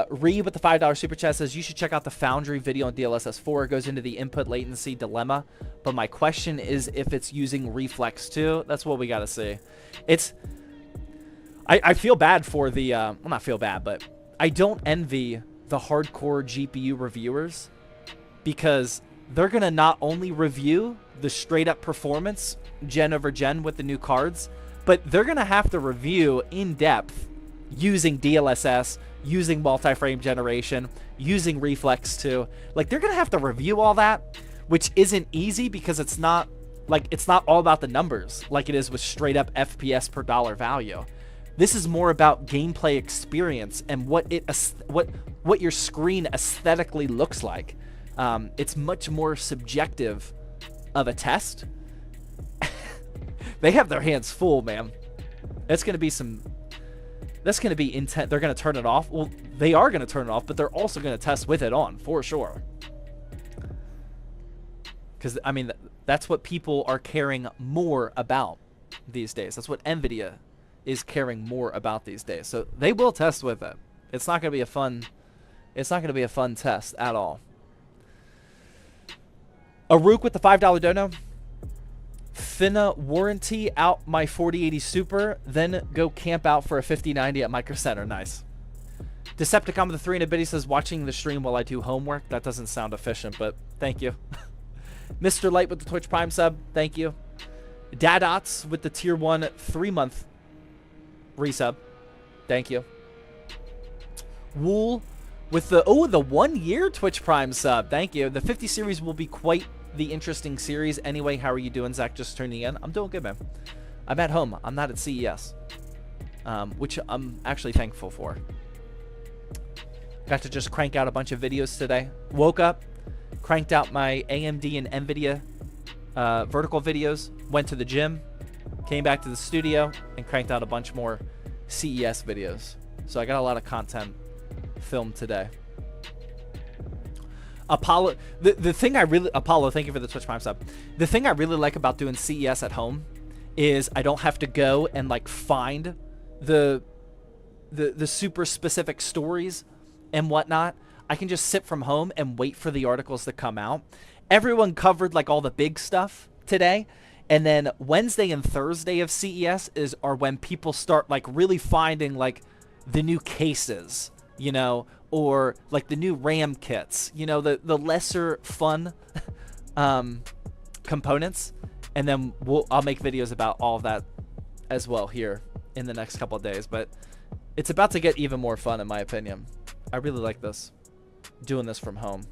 Ree with the $5 super chat says, you should check out the Foundry video on DLSS 4. It goes into the input latency dilemma. But my question is if it's using Reflex too. That's what we got to see. I feel bad for the, well, not feel bad, but I don't envy the hardcore GPU reviewers because they're going to not only review the straight up performance gen over gen with the new cards, but they're going to have to review in depth using DLSS, using multi-frame generation, using Reflex 2. Like, they're going to have to review all that, which isn't easy because it's not all about the numbers like it is with straight up FPS per dollar value. This is more about gameplay experience and what your screen aesthetically looks like. It's much more subjective of a test. They have their hands full, man. That's going to be intense. They're going to turn it off. Well, they are going to turn it off, but they're also going to test with it on, for sure. Because, I mean, that's what people are caring more about these days. That's what Nvidia is caring more about these days. So they will test with it. It's not going to be a fun test at all. Aruk with the $5 dono. Finna warranty out my 4080 Super, then go camp out for a 5090 at Micro Center. Nice. Decepticon with the 3 and a bit, he says, watching the stream while I do homework. That doesn't sound efficient, but thank you. Mr. Light with the Twitch Prime sub. Thank you. Dadots with the Tier 1 3-month resub. Thank you. Wool with the 1-year Twitch Prime sub. Thank you. The 50 series will be quite the interesting series. Anyway, how are you doing, Zach? Just tuning in. I'm doing good, man. I'm at home. I'm not at CES, which I'm actually thankful for. Got to just crank out a bunch of videos today. Woke up, cranked out my AMD and Nvidia vertical videos, went to the gym, came back to the studio, and cranked out a bunch more CES videos. So I got a lot of content filmed today. Apollo, the thing I really, Apollo, thank you for the Twitch Prime sub. The thing I really like about doing CES at home is I don't have to go and like find the super specific stories and whatnot. I can just sit from home and wait for the articles to come out. Everyone covered like all the big stuff today, And then Wednesday and Thursday of CES are when people start like really finding like the new cases, you know, or like the new RAM kits, you know, the lesser fun components. And then I'll make videos about all of that as well here in the next couple of days. But it's about to get even more fun, in my opinion. I really like this, doing this from home.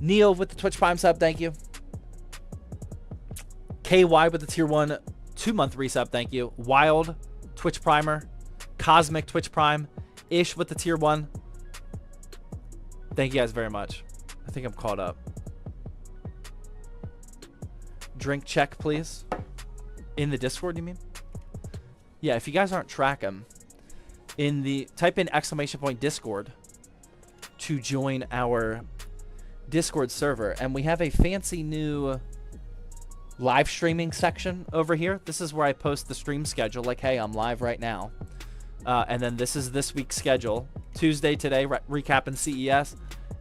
Neo with the Twitch Prime sub, thank you. KY with the tier 1 2-month resub, thank you. Wild Twitch Primer. Cosmic Twitch Prime. Ish with the tier 1. Thank you guys very much. I think I'm caught up. Drink check, please. In the Discord, you mean? Yeah, if you guys aren't tracking, type in !Discord to join our Discord server, and we have a fancy new live streaming section over here. This is where I post the stream schedule, like, hey, I'm live right now. And then this is this week's schedule. Tuesday today, recapping CES,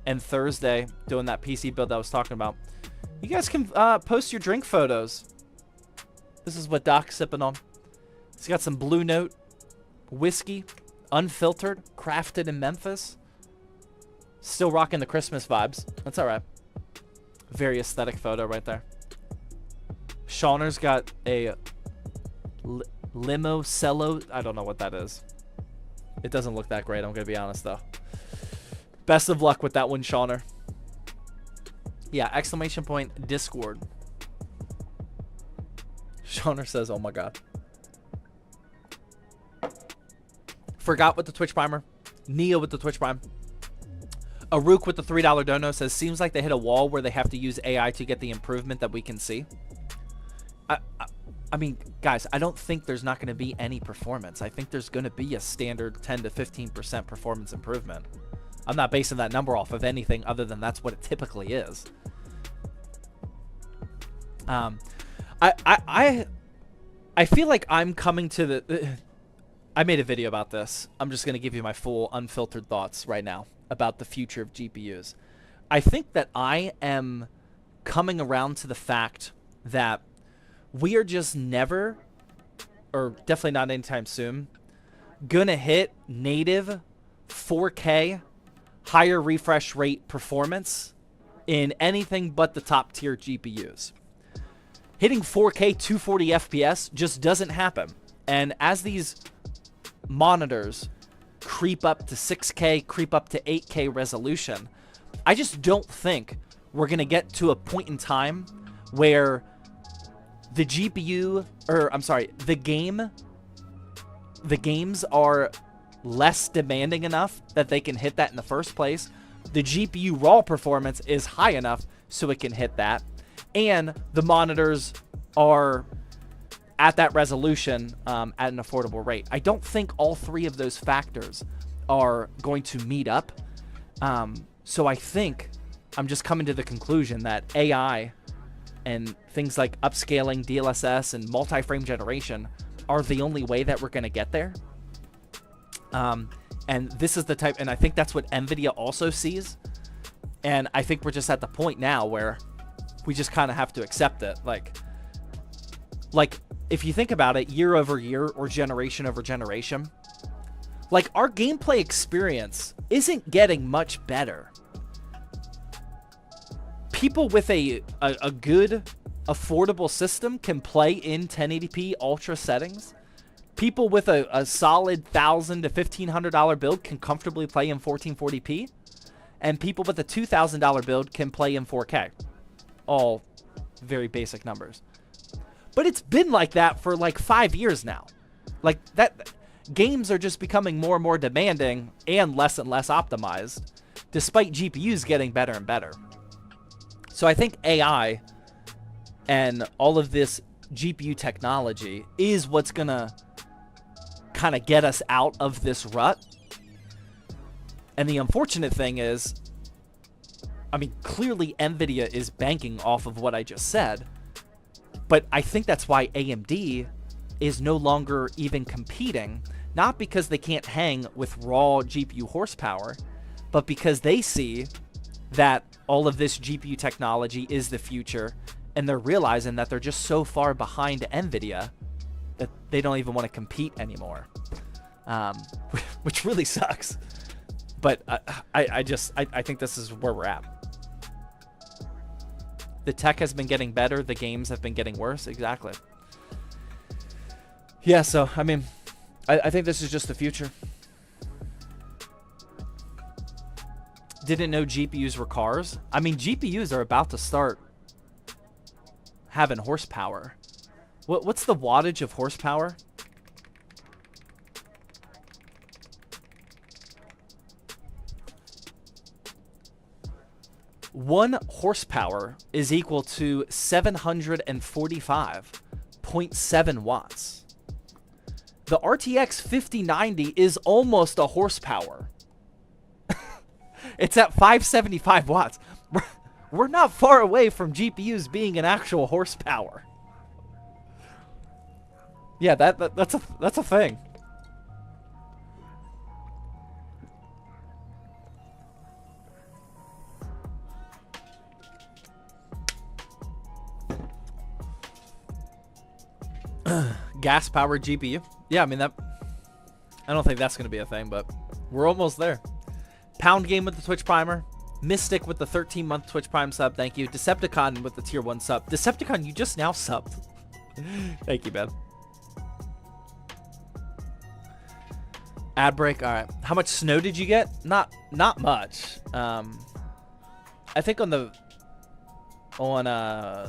and Thursday doing that PC build I was talking about. You guys can post your drink photos. This is what Doc's sipping on. He's got some Blue Note whiskey, unfiltered, crafted in Memphis. Still rocking the Christmas vibes. That's all right. Very aesthetic photo right there. Shauner's got a limo cello. I don't know what that is. It doesn't look that great, I'm going to be honest, though. Best of luck with that one, Shauner. Yeah, !Discord. Shauner says, oh my god. Forgot with the Twitch Primer. Neo with the Twitch Prime. Aruk with the $3 dono says, seems like they hit a wall where they have to use AI to get the improvement that we can see. I mean, guys, I don't think there's not going to be any performance. I think there's going to be a standard 10 to 15% performance improvement. I'm not basing that number off of anything other than that's what it typically is. I feel like I'm coming to the... I made a video about this. I'm just going to give you my full unfiltered thoughts right now about the future of GPUs. I think that I am coming around to the fact that we are just never, or definitely not anytime soon, gonna hit native 4K higher refresh rate performance in anything but the top tier GPUs. Hitting 4K 240 FPS just doesn't happen. And as these monitors creep up to 6K, creep up to 8K resolution, I just don't think we're gonna get to a point in time where the GPU, or I'm sorry, the games are less demanding enough that they can hit that in the first place. The GPU raw performance is high enough so it can hit that. And the monitors are at that resolution at an affordable rate. I don't think all three of those factors are going to meet up. So I think I'm just coming to the conclusion that AI and things like upscaling, DLSS, and multi-frame generation are the only way that we're going to get there. And this is the type, and I think that's what Nvidia also sees. And I think we're just at the point now where we just kind of have to accept it. Like if you think about it, year over year or generation over generation, like our gameplay experience isn't getting much better. People with a good, affordable system can play in 1080p ultra settings. People with a solid $1,000 to $1,500 build can comfortably play in 1440p. And people with a $2,000 build can play in 4K. All very basic numbers. But it's been like that for like 5 years now. Like that, games are just becoming more and more demanding and less optimized, despite GPUs getting better and better. So I think AI and all of this GPU technology is what's gonna kind of get us out of this rut. And the unfortunate thing is, I mean, clearly Nvidia is banking off of what I just said, but I think that's why AMD is no longer even competing, not because they can't hang with raw GPU horsepower, but because they see that all of this GPU technology is the future, And they're realizing that they're just so far behind Nvidia that they don't even want to compete anymore, which really sucks. But I think this is where we're at. The tech has been getting better. The games have been getting worse. Exactly. Yeah, so, I mean, I think this is just the future. Didn't know GPUs were cars. I mean, GPUs are about to start having horsepower. What's the wattage of horsepower? One horsepower is equal to 745.7 watts. The RTX 5090 is almost a horsepower. It's at 575 watts. We're not far away from GPUs being an actual horsepower. Yeah, that's a thing. Gas powered GPU. Yeah, I mean I don't think that's gonna be a thing, but we're almost there. Pound Game with the Twitch Primer. Mystic with the 13-month Twitch Prime sub. Thank you. Decepticon with the tier 1 sub. Decepticon, you just now subbed. Thank you, man. Ad break. All right. How much snow did you get? Not much. I think on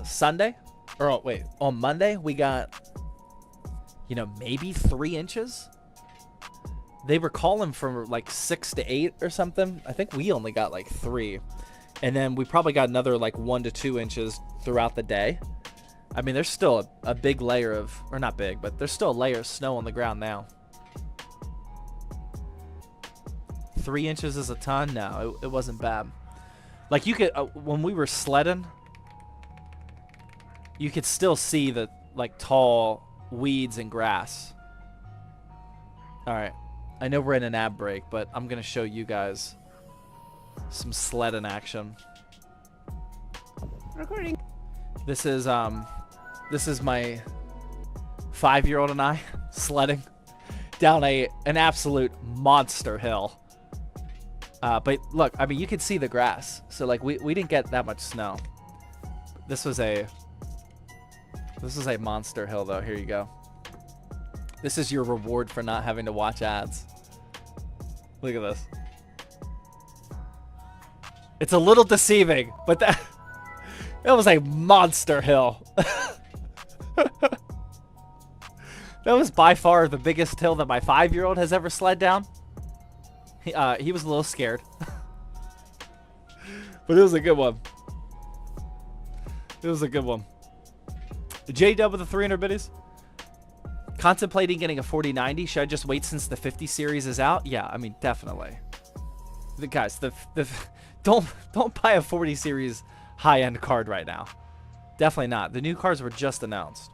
Sunday, or wait, on Monday we got, maybe 3 inches. They were calling for like 6 to 8 or something. I think we only got like 3. And then we probably got another like 1 to 2 inches throughout the day. I mean, there's still a big layer of, or not big, but there's still a layer of snow on the ground now. 3 inches is a ton? No, it wasn't bad. Like you could, when we were sledding, you could still see the like tall weeds and grass. All right. I know we're in an ad break, but I'm going to show you guys some sledding action. Recording. This is my 5-year-old and I sledding down an absolute monster hill. But look, I mean, you can see the grass. So like we didn't get that much snow. This was a monster hill though. Here you go. This is your reward for not having to watch ads. Look at this. It's a little deceiving, but that was a monster hill. That was by far the biggest hill that my 5-year-old has ever sled down. He was a little scared. But it was a good one. It was a good one. J-Dub with the 300 biddies. Contemplating getting a 4090. Should I just wait since the 50 series is out? Yeah, I mean, definitely. Guys, don't buy a 40 series high-end card right now. Definitely not. The new cards were just announced.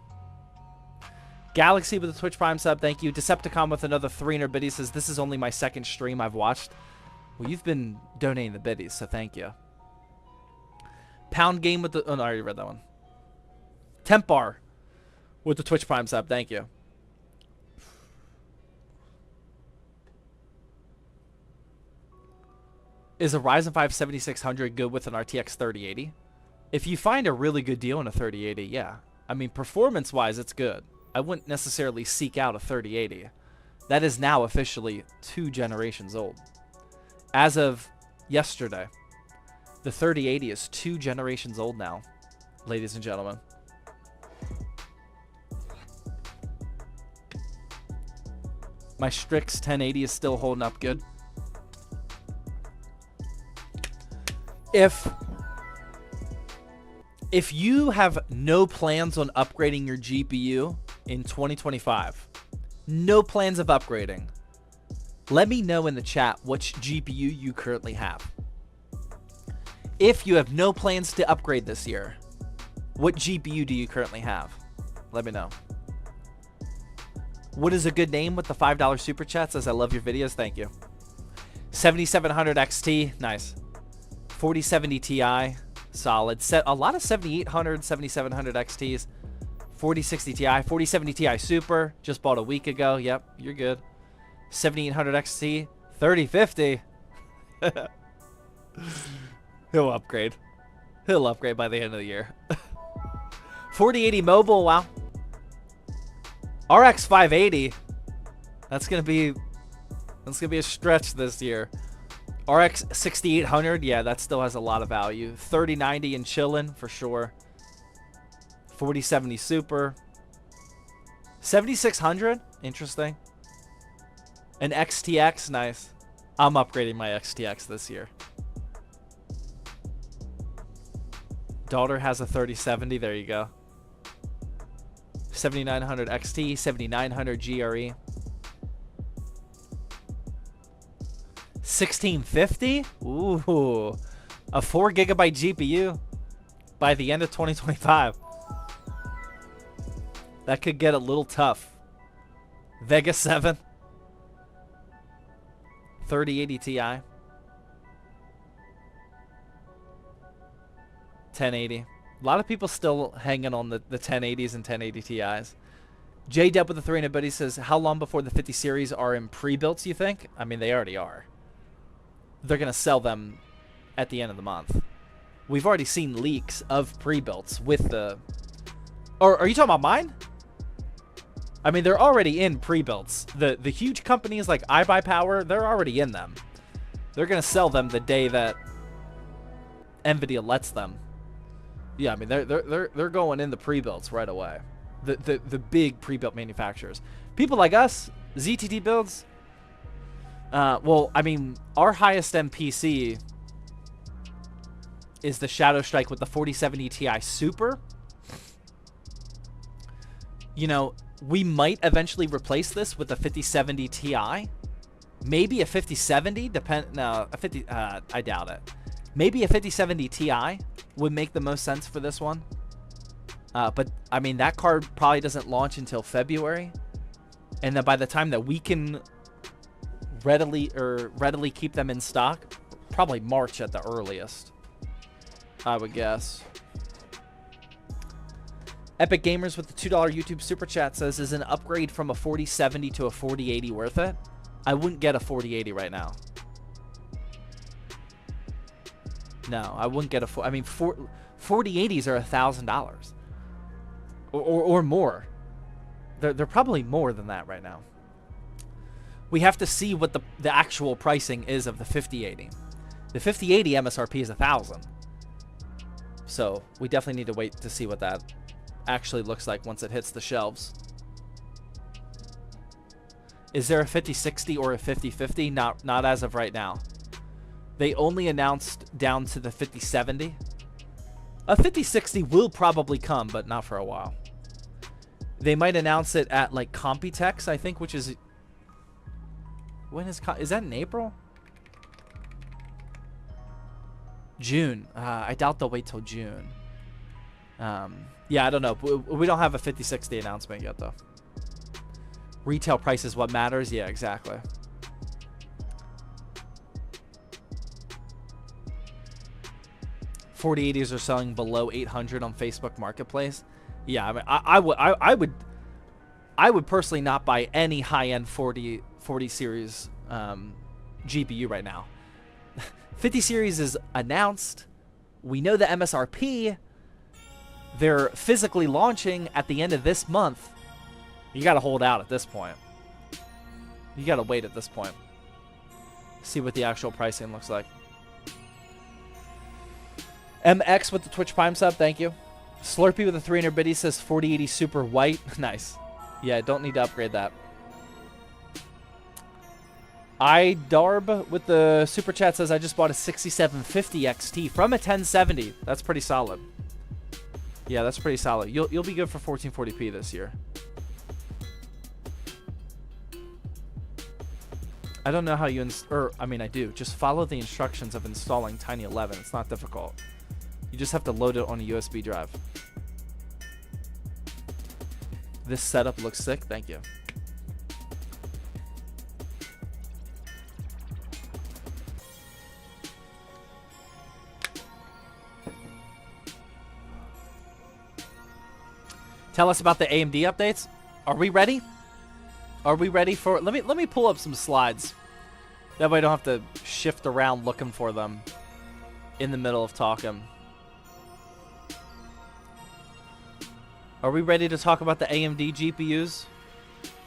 Galaxy with the Twitch Prime sub. Thank you. Decepticon with another 300 biddies says, this is only my 2nd stream I've watched. Well, you've been donating the biddies, so thank you. Pound Game with the... Oh, no, I already read that one. Tempar with the Twitch Prime sub. Thank you. Is a Ryzen 5 7600 good with an RTX 3080? If you find a really good deal in a 3080, yeah. I mean, performance-wise, it's good. I wouldn't necessarily seek out a 3080. That is now officially 2 generations old. As of yesterday, the 3080 is 2 generations old now, ladies and gentlemen. My Strix 1080 is still holding up good. If you have no plans on upgrading your GPU in 2025, no plans of upgrading, let me know in the chat which GPU you currently have. If you have no plans to upgrade this year, what GPU do you currently have? Let me know. What is a good name with the $5 super chat? Says I love your videos. Thank you. 7700 XT. Nice. 4070 Ti. solid. Set a lot of 7800, 7700 XTs, 4060 Ti, 4070 Ti Super. Just bought a week ago. Yep, you're good. 7800 XT, 3050. He'll upgrade. He'll upgrade by the end of the year. 4080 mobile. Wow. RX 580. That's gonna be a stretch this year. RX 6800, yeah, that still has a lot of value. 3090 and chillin' for sure. 4070 Super. 7600, interesting. An XTX, nice. I'm upgrading my XTX this year. Daughter has a 3070, there you go. 7900 XT, 7900 GRE. 1650? Ooh. A 4 gigabyte GPU by the end of 2025. That could get a little tough. Vega 7. 3080 Ti. 1080. A lot of people still hanging on the 1080s and 1080 Ti's. J-Dep with the 300 buddy says, how long before the 50 series are in pre-builts, you think? I mean, they already are. They're going to sell them at the end of the month. We've already seen leaks of pre-builts with the... Or are you talking about mine? I mean, they're already in pre-builts. The huge companies like iBuyPower, they're already in them. They're going to sell them the day that Nvidia lets them. Yeah, I mean, they're going in the pre-builts right away. The big pre-built manufacturers. People like us, ZTT builds... well, I mean, our highest end PC is the Shadow Strike with the 4070 Ti Super. You know, we might eventually replace this with a 5070 Ti. Maybe a 5070, no, a 50, I doubt it. Maybe a 5070 Ti would make the most sense for this one. But, I mean, that card probably doesn't launch until February. And then by the time that we can... readily keep them in stock, probably March at the earliest, I would guess. Epic Gamers with the $2 YouTube super chat says, is an upgrade from a 4070 to a 4080 worth it? I wouldn't get a 4080 right now. No, I wouldn't get a 4080s are $1,000 or more. They're probably more than that right now. We have to see what the actual pricing is of the 5080. The 5080 MSRP is $1,000. So we definitely need to wait to see what that actually looks like once it hits the shelves. Is there a 5060 or a 5050? Not as of right now. They only announced down to the 5070. A 5060 will probably come, but not for a while. They might announce it at like Computex, I think, which is... When is that in April? June. I doubt they'll wait till June. Yeah, I don't know. We don't have a 5060 announcement yet, though. Retail price is what matters. Yeah, exactly. $4080s are selling below $800 on Facebook Marketplace. Yeah, I mean, I would personally not buy any high-end 40 series GPU right now. 50 series is announced. We know the MSRP. They're physically launching at the end of this month. You got to hold out at this point. You got to wait at this point. See what the actual pricing looks like. MX with the Twitch Prime sub, thank you. Slurpee with the 300 biddy says 4080 Super White. Nice. Yeah, don't need to upgrade that. iDarb with the super chat says, I just bought a 6750 XT from a 1070. That's pretty solid. Yeah, that's pretty solid. You'll be good for 1440p this year. I don't know how you I mean, I do. Just follow the instructions of installing Tiny 11. It's not difficult. You just have to load it on a USB drive. This setup looks sick. Thank you. Tell us about the AMD updates. Are we ready? Are we ready for... Let me pull up some slides. That way I don't have to shift around looking for them in the middle of talking. Are we ready to talk about the AMD GPUs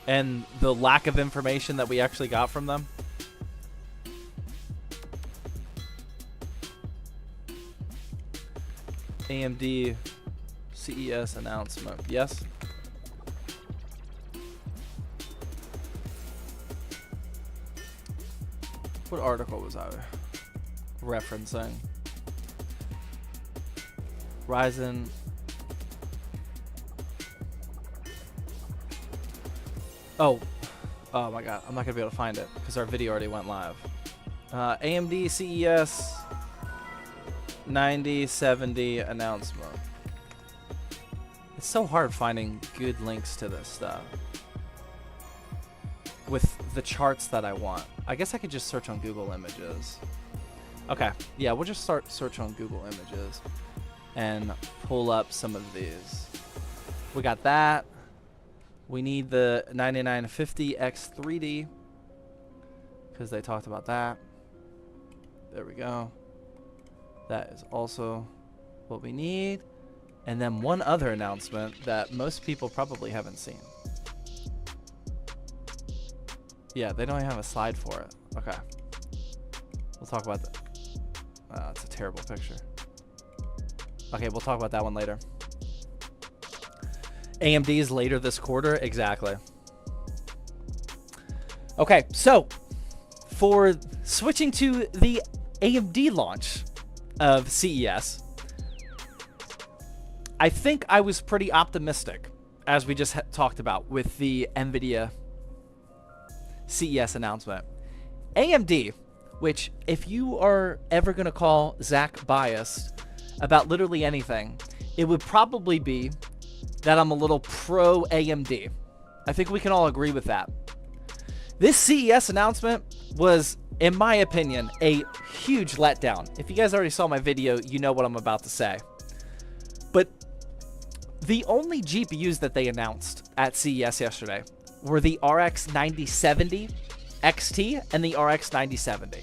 and the lack of information that we actually got from them? AMD CES announcement. Yes? What article was I referencing? Ryzen. Oh my god, I'm not gonna be able to find it because our video already went live. AMD CES 9070 announcement. It's so hard finding good links to this stuff with the charts that I want. I guess I could just search on Google Images. Okay, yeah, we'll just start search on Google Images and pull up some of these. We got that. We need the 9950X3D because they talked about that. There we go. That is also what we need. And then one other announcement that most people probably haven't seen. Yeah, they don't even have a slide for it. Okay. We'll talk about that. It's a terrible picture. Okay, we'll talk about that one later. AMD's later this quarter. Exactly. Okay, so for switching to the AMD launch of CES, I think I was pretty optimistic, as we just talked about with the Nvidia CES announcement. AMD, which if you are ever going to call Zach biased about literally anything, it would probably be that I'm a little pro AMD. I think we can all agree with that. This CES announcement was, in my opinion, a huge letdown. If you guys already saw my video, you know what I'm about to say. But the only GPUs that they announced at CES yesterday were the RX 9070 XT and the RX 9070.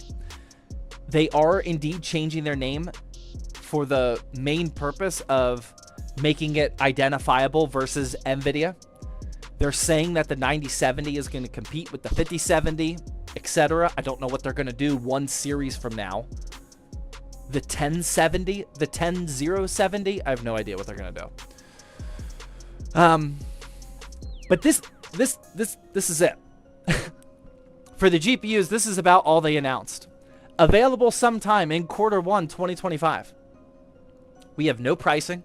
They are indeed changing their name for the main purpose of making it identifiable versus Nvidia. They're saying that the 9070 is going to compete with the 5070, etc. I don't know what they're going to do one series from now. The 1070, the 10070, I have no idea what they're going to do. But this is it. For the GPUs, this is about all they announced. Available sometime in Q1 2025. We have no pricing.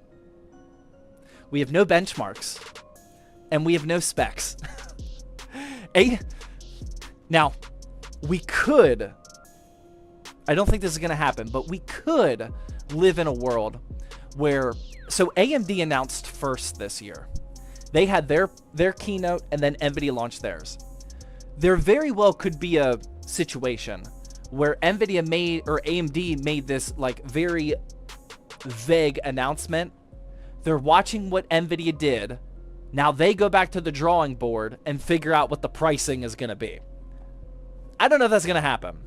We have no benchmarks. And we have no specs. Now, we could, I don't think this is going to happen, but we could live in a world where, so AMD announced first this year. They had their keynote, and then Nvidia launched theirs. There very well could be a situation where Nvidia made, or AMD made this like very vague announcement. They're watching what Nvidia did. Now they go back to the drawing board and figure out what the pricing is going to be. I don't know if that's going to happen.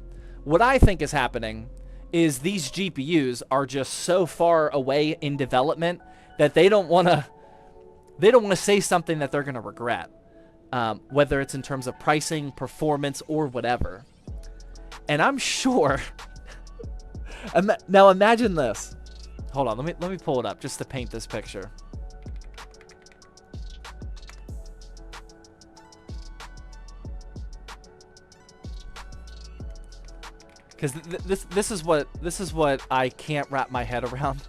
What I think is happening is these GPUs are just so far away in development that they don't want to say something that they're going to regret, whether it's in terms of pricing, performance, or whatever. And I'm sure. Now imagine this. Hold on, let me pull it up just to paint this picture. Because this is what I can't wrap my head around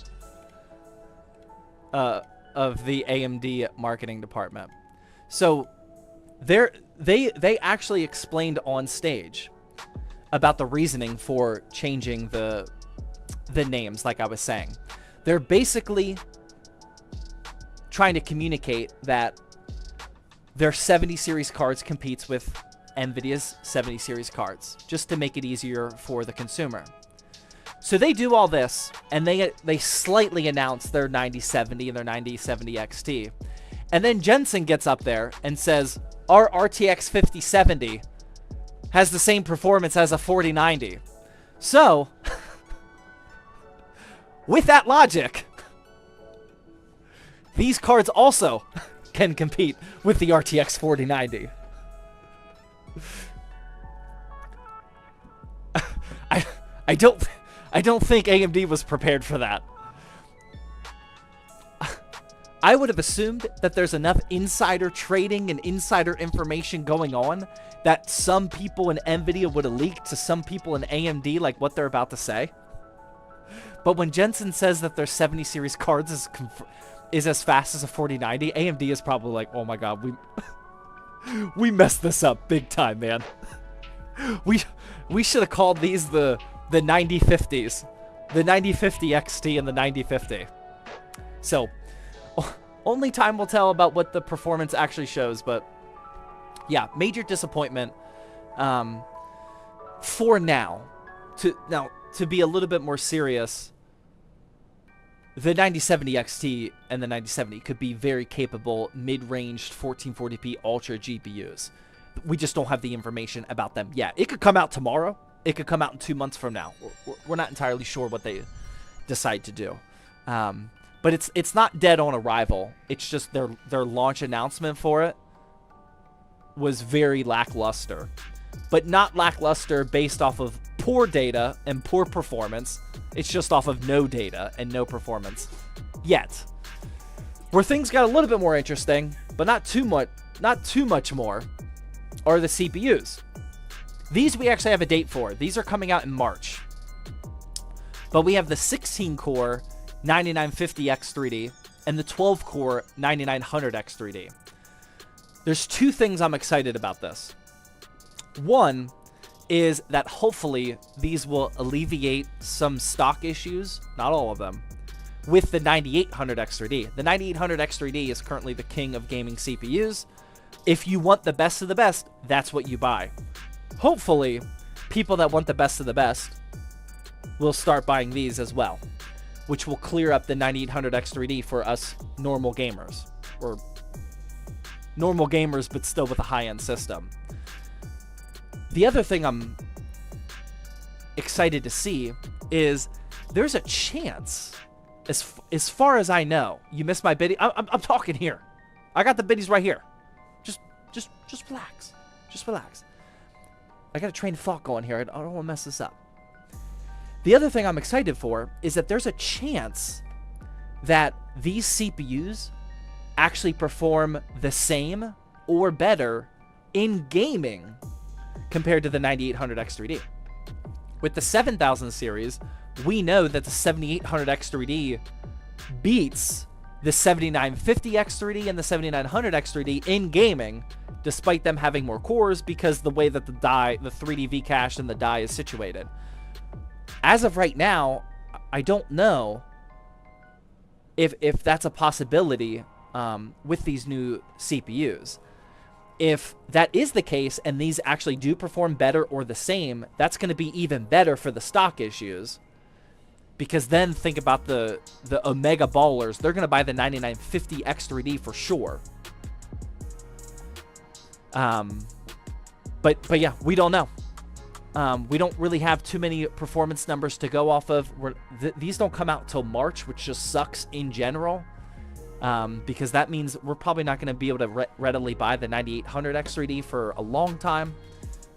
of the AMD marketing department. So they actually explained on stage about the reasoning for changing the names, like I was saying. They're basically trying to communicate that their 70 series cards competes with Nvidia's 70 series cards, just to make it easier for the consumer. So they do all this, and they slightly announce their 9070 and their 9070 XT. And then Jensen gets up there and says, our RTX 5070 has the same performance as a 4090. So, with that logic, these cards also can compete with the RTX 4090. I don't think AMD was prepared for that. I would have assumed that there's enough insider trading and insider information going on that some people in Nvidia would have leaked to some people in AMD like what they're about to say. But when Jensen says that their 70 series cards is as fast as a 4090, AMD is probably like, oh my god, we messed this up big time, man. We should have called these the 9050s, the 9050 XT and the 9050. So only time will tell about what the performance actually shows, but yeah, major disappointment for now. To be a little bit more serious, the 9070 XT and the 9070 could be very capable mid-ranged 1440p Ultra GPUs. We just don't have the information about them yet. It could come out tomorrow. It could come out in 2 months from now. We're not entirely sure what they decide to do. But it's not dead on arrival. It's just their launch announcement for it was very lackluster. But not lackluster based off of poor data and poor performance. It's just off of no data and no performance yet. Where things got a little bit more interesting, but not too much more, are the CPUs. These we actually have a date for. These are coming out in March. But we have the 16-core 9950X3D and the 12-core 9900X3D. There's two things I'm excited about this. One is that hopefully these will alleviate some stock issues, not all of them, with the 9800X3D. The 9800X3D is currently the king of gaming CPUs. If you want the best of the best, that's what you buy. Hopefully, people that want the best of the best will start buying these as well, which will clear up the 9800X3D for us normal gamers, or normal gamers but still with a high-end system. The other thing I'm excited to see is there's a chance, as far as I know, you missed my biddy. I'm talking here. I got the biddies right here. Just relax. Just relax. I got a train of thought going here. I don't want to mess this up. The other thing I'm excited for is that there's a chance that these CPUs actually perform the same or better in gaming compared to the 9800X3D. With the 7000 series, we know that the 7800X3D beats the 7950X3D and the 7900X3D in gaming, despite them having more cores because the way that the 3D V-cache and the die is situated. As of right now, I don't know if that's a possibility with these new CPUs. If that is the case and these actually do perform better or the same, that's going to be even better for the stock issues. Because then think about the Omega Ballers. They're going to buy the 9950X3D for sure. But yeah, we don't know. We don't really have too many performance numbers to go off of. These don't come out till March, which just sucks in general. Because that means we're probably not going to be able to readily buy the 9800X3D for a long time,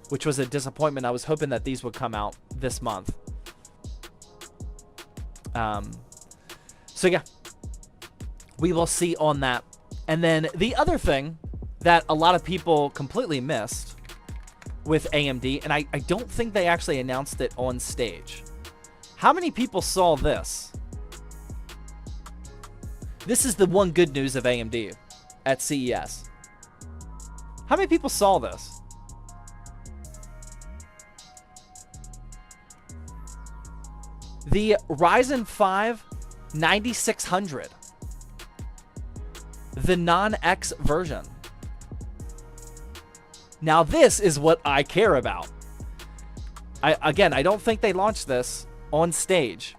which was a disappointment. I was hoping that these would come out this month. So yeah, we will see on that. And then the other thing that a lot of people completely missed with AMD, and I don't think they actually announced it on stage. How many people saw this? This is the one good news of AMD at CES. How many people saw this? The Ryzen 5 9600. The non-X version. Now this is what I care about. I don't think they launched this on stage,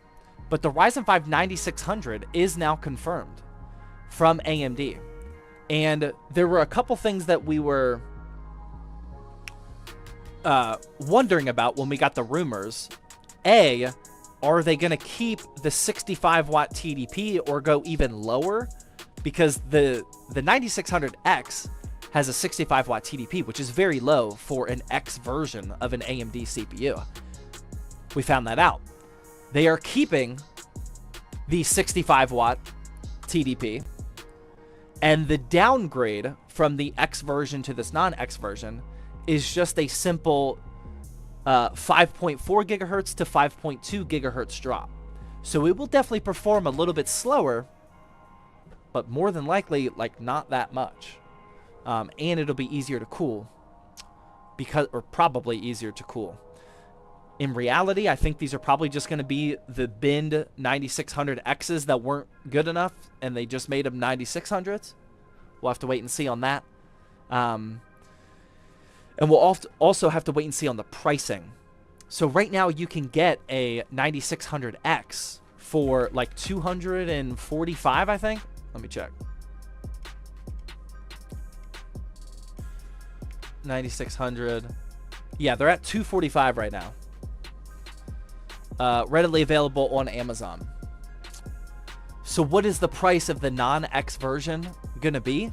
but the Ryzen 5 9600 is now confirmed from AMD. And there were a couple things that we were wondering about when we got the rumors. A, are they going to keep the 65 watt TDP or go even lower? Because the 9600X has a 65 watt TDP, which is very low for an X version of an AMD CPU. We found that out. They are keeping the 65 watt TDP, and the downgrade from the X version to this non-X version is just a simple 5.4 gigahertz to 5.2 gigahertz drop. So it will definitely perform a little bit slower, but more than likely, like, not that much. And it'll be easier to cool, or probably easier to cool. In reality, I think these are probably just going to be the binned 9600Xs that weren't good enough, and they just made them 9600s. We'll have to wait and see on that. And we'll also have to wait and see on the pricing. So right now, you can get a 9600X for like $245, I think. Let me check. 9600. Yeah, they're at $245 right now. Readily available on Amazon. So what is the price of the non-X version gonna be?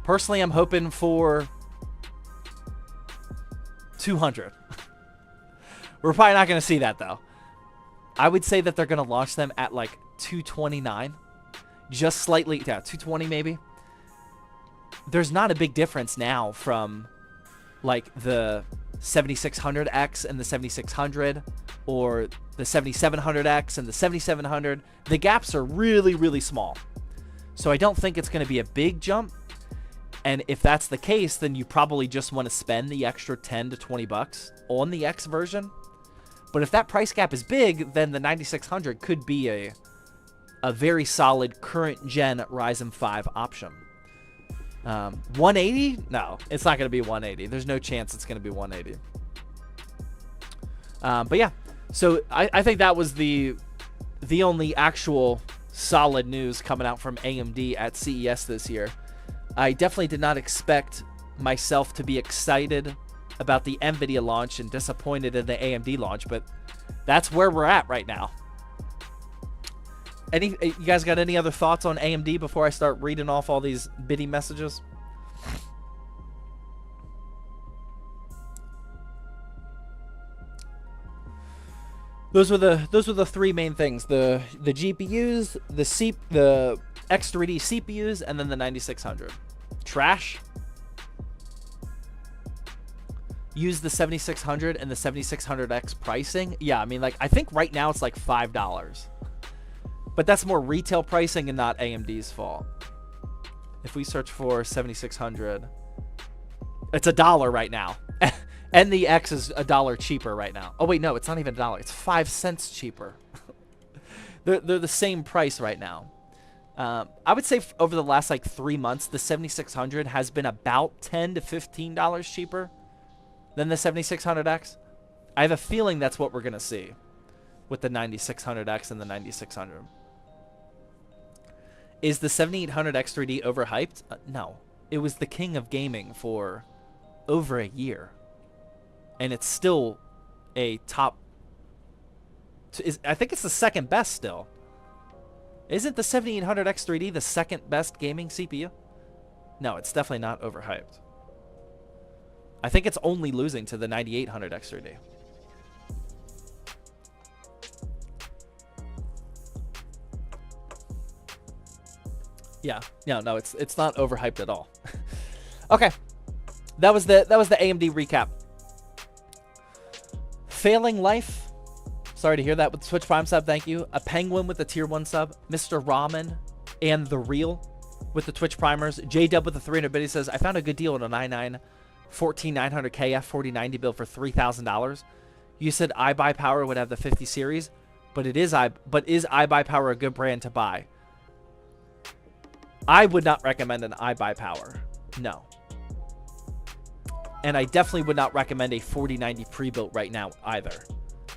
Personally, I'm hoping for 200. We're probably not gonna see that though. I would say that they're gonna launch them at like 229, just slightly, yeah, 220 maybe. There's not a big difference now from like the 7600X and the 7600, or the 7700X and the 7700. The gaps are really, really small. So I don't think it's going to be a big jump. And if that's the case, then you probably just want to spend the extra 10 to 20 bucks on the X version. But if that price gap is big, then the 9600 could be a very solid current gen Ryzen 5 option. 180? No, it's not going to be 180. There's no chance it's going to be 180. But yeah, so I think that was the only actual solid news coming out from AMD at CES this year. I definitely did not expect myself to be excited about the Nvidia launch and disappointed in the AMD launch, but that's where we're at right now. You guys got any other thoughts on AMD before I start reading off all these bitty messages? Those were the three main things: the GPUs, the X3D CPUs, and then the 9600. Trash. Use the 7600 and the 7600X pricing. Yeah, I mean, like, I think right now it's like $5. But that's more retail pricing and not AMD's fault. If we search for 7600, it's $1 right now. And the X is $1 cheaper right now. Oh, wait, no, it's not even $1. It's 5 cents cheaper. they're the same price right now. I would say over the last, like, 3 months, the 7600 has been about $10 to $15 cheaper than the 7600X. I have a feeling that's what we're going to see with the 9600X and the 9600. Is the 7800X 3D overhyped? No. It was the king of gaming for over a year. And it's still a top... I think it's the second best still. Isn't the 7800X 3D the second best gaming CPU? No, it's definitely not overhyped. I think it's only losing to the 9800X 3D. Yeah, no, it's not overhyped at all. Okay, that was the AMD recap. Failing Life, sorry to hear that with the Twitch Prime sub. Thank you. A Penguin with the tier 1 sub. Mr. Ramen and The Real with the Twitch Primers. J-Dub with the 300 bit. He says, I found a good deal on a 14900K F4090 build for $3,000. You said iBuyPower would have the 50 series, but is iBuyPower a good brand to buy? I would not recommend an iBuyPower. No. And I definitely would not recommend a 4090 pre-built right now either.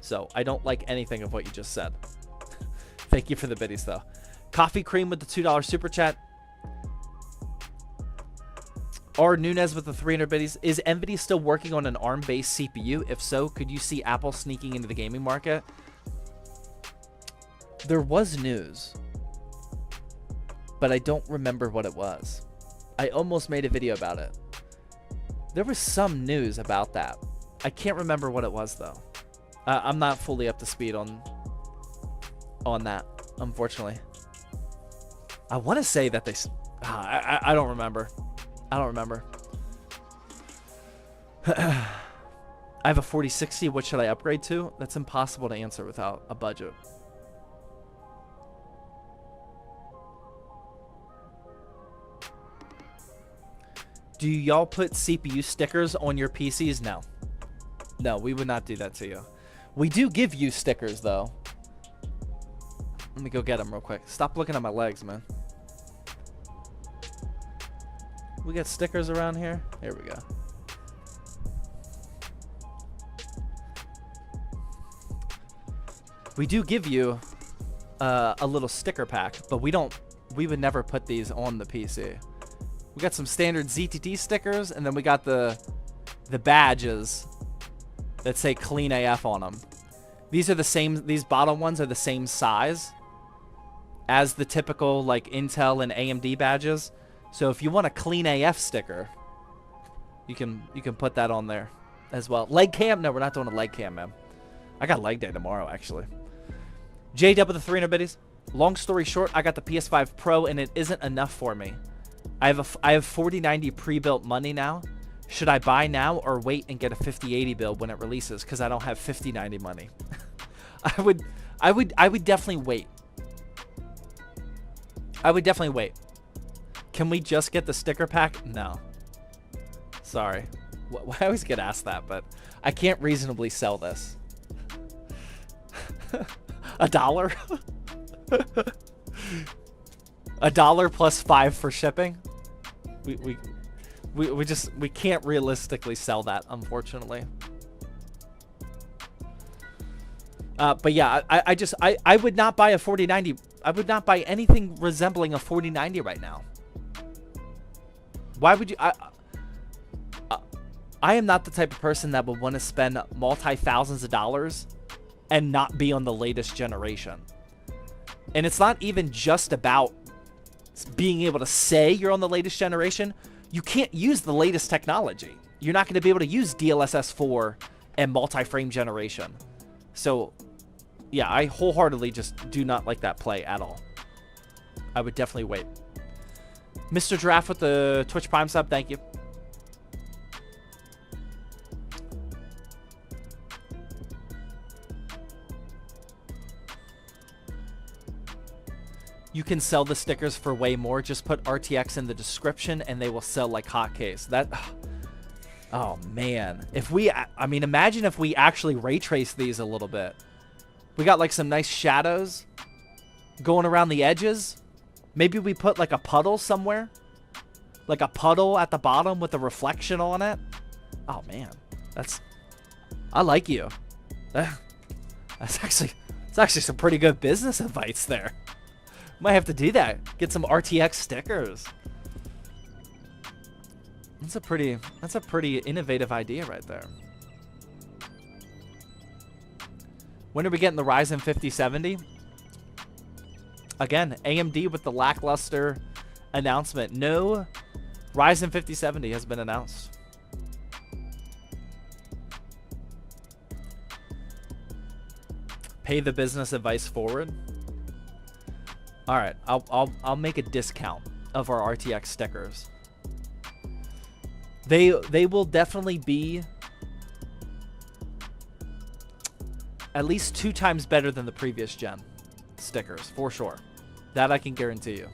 So I don't like anything of what you just said. Thank you for the biddies, though. Coffee Cream with the $2 super chat. R. Nunez with the 300 biddies. Is Nvidia still working on an ARM-based CPU? If so, could you see Apple sneaking into the gaming market? There was news, but I don't remember what it was. I almost made a video about it. There was some news about that. I can't remember what it was, though. I'm not fully up to speed on that, unfortunately. I want to say that they... I don't remember. I don't remember. I have a 4060. What should I upgrade to? That's impossible to answer without a budget. Do y'all put CPU stickers on your PCs? No. No, we would not do that to you. We do give you stickers, though. Let me go get them real quick. Stop looking at my legs, man. We got stickers around here. Here we go. We do give you a little sticker pack, but we would never put these on the PC. We got some standard ZTT stickers, and then we got the badges that say Clean AF on them. These are the same. These bottom ones are the same size as the typical like Intel and AMD badges. So if you want a Clean AF sticker, you can put that on there as well. Leg cam? No, we're not doing a leg cam, man. I got leg day tomorrow, actually. JW with the 300 biddies. Long story short, I got the PS5 Pro, and it isn't enough for me. I have 4090 pre-built money now. Should I buy now or wait and get a 5080 build when it releases? Because I don't have 5090 money. I would definitely wait. I would definitely wait. Can we just get the sticker pack? No. Sorry. I always get asked that, but I can't reasonably sell this. $1? $1 plus 5 for shipping? We can't realistically sell that, unfortunately. But yeah, I would not buy a 4090. I would not buy anything resembling a 4090 right now. Why would you? I am not the type of person that would want to spend multi-thousands of dollars and not be on the latest generation. And it's not even just about being able to say you're on the latest generation. You can't use the latest technology. You're not going to be able to use DLSS 4 and multi-frame generation. So, yeah, I wholeheartedly just do not like that play at all. I would definitely wait. Mr. Giraffe with the Twitch Prime sub, thank you. You can sell the stickers for way more. Just put RTX in the description and they will sell like hotcakes. That, oh man. If we, I mean, imagine if we actually ray trace these a little bit. We got like some nice shadows going around the edges. Maybe we put like a puddle somewhere. Like a puddle at the bottom with a reflection on it. Oh man, I like you. That's actually some pretty good business advice there. Might have to do that. Get some RTX stickers. That's a pretty innovative idea right there. When are we getting the Ryzen 5070? Again, AMD with the lackluster announcement. No Ryzen 5070 has been announced. Pay the business advice forward. All right, I'll make a discount of our RTX stickers. They will definitely be at least 2 times better than the previous gen stickers, for sure. That I can guarantee you.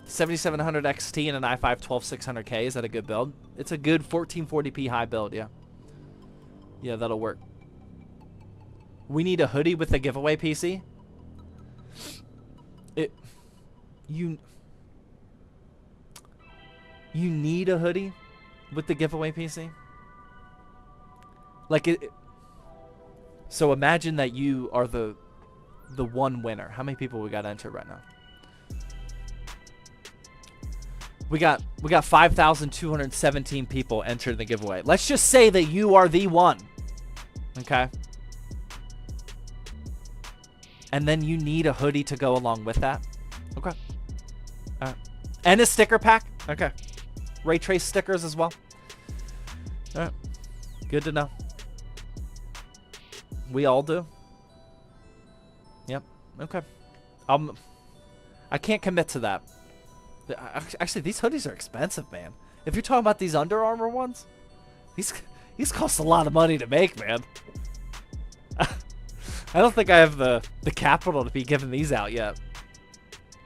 7700 XT and an i5 12600K, is that a good build? It's a good 1440p high build, yeah. Yeah, that'll work. We need a hoodie with a giveaway PC. You need a hoodie with the giveaway PC? Like it. So imagine that you are the one winner. How many people we got entered right now? We got 5,217 people entered in the giveaway. Let's just say that you are the one. Okay? And then you need a hoodie to go along with that. Okay. All right. And a sticker pack. Okay. Ray trace stickers as well. All right. Good to know. We all do. Yep. Okay. I can't commit to that. Actually, these hoodies are expensive, man. If you're talking about these Under Armour ones, these cost a lot of money to make, man. I don't think I have the capital to be giving these out yet.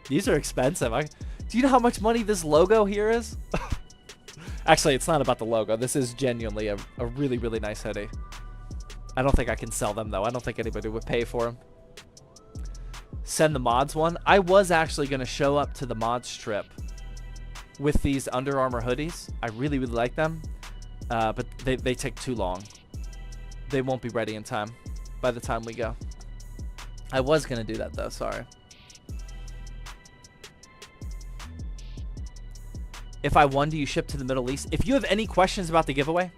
These are expensive. Do you know how much money this logo here is? Actually, it's not about the logo. This is genuinely a really, really nice hoodie. I don't think I can sell them, though. I don't think anybody would pay for them. Send the mods one. I was actually going to show up to the mods trip with these Under Armour hoodies. I really, really like them. But they take too long. They won't be ready in time by the time we go. I was going to do that, though. Sorry. If I won, do you ship to the Middle East? If you have any questions about the giveaway,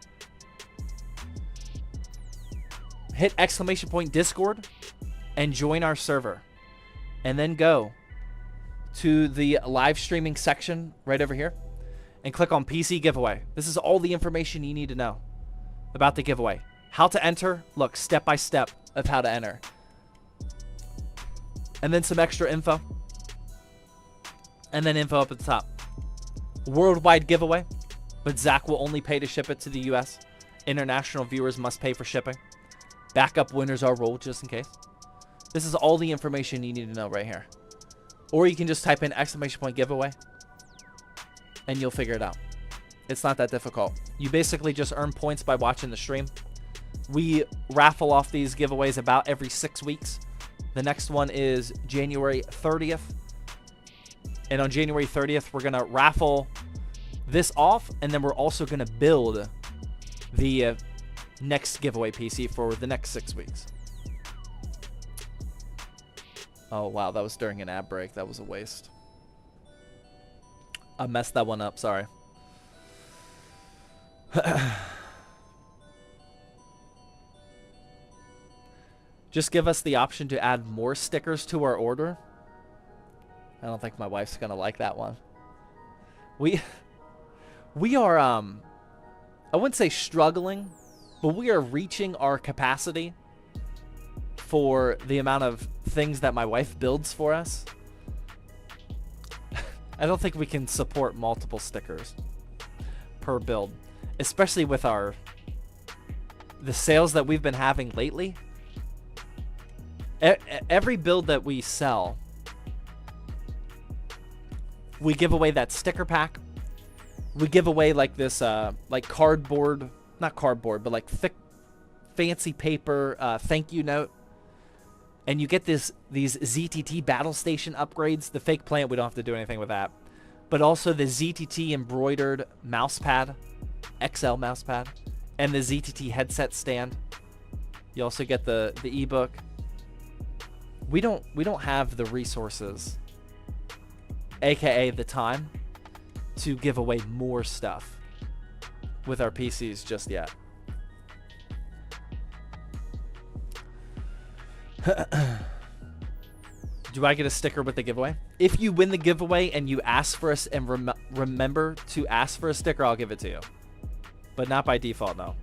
hit ! Discord and join our server. And then go to the live streaming section right over here and click on PC giveaway. This is all the information you need to know about the giveaway. How to enter. Look, step by step of how to enter. And then some extra info. And then info up at the top. Worldwide giveaway, but Zach will only pay to ship it to the US. International viewers must pay for shipping. Backup winners are rolled just in case. This is all the information you need to know right here. Or you can just type in ! Giveaway and you'll figure it out. It's not that difficult. You basically just earn points by watching the stream. We raffle off these giveaways about every 6 weeks. The next one is January 30th. And on January 30th, we're going to raffle this off. And then we're also going to build the next giveaway PC for the next 6 weeks. Oh, wow. That was during an ad break. That was a waste. I messed that one up. Sorry. Just give us the option to add more stickers to our order. I don't think my wife's going to like that one. We are, I wouldn't say struggling, but we are reaching our capacity for the amount of things that my wife builds for us. I don't think we can support multiple stickers per build, especially with the sales that we've been having lately. Every build that we sell, we give away that sticker pack. We give away like this, like cardboard, not cardboard, but like thick, fancy paper thank you note. And you get these ZTT battle station upgrades. The fake plant, we don't have to do anything with that. But also the ZTT embroidered mouse pad, XL mouse pad, and the ZTT headset stand. You also get the ebook. We don't have the resources, aka the time, to give away more stuff with our PCs just yet. Do I get a sticker with the giveaway? If you win the giveaway and you ask for us and remember to ask for a sticker, I'll give it to you. But not by default, no.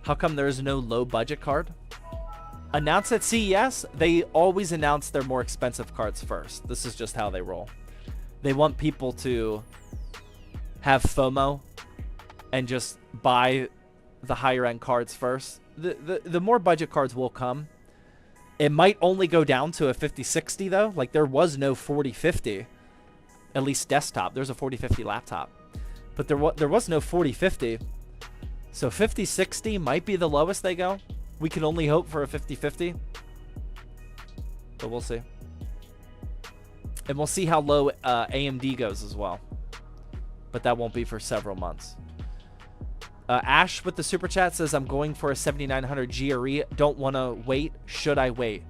How come there is no low budget card? Announced at CES, they always announce their more expensive cards first. This is just how they roll. They want people to have FOMO and just buy the higher end cards first. The more budget cards will come. It might only go down to a 5060 though. Like there was no 4050, at least desktop. There's a 4050 laptop, but there was no 4050. So 5060 might be the lowest they go. We can only hope for a 5050, but we'll see. And we'll see how low AMD goes as well. But that won't be for several months. Ash with the super chat says, I'm going for a 7900 GRE. Don't want to wait. Should I wait?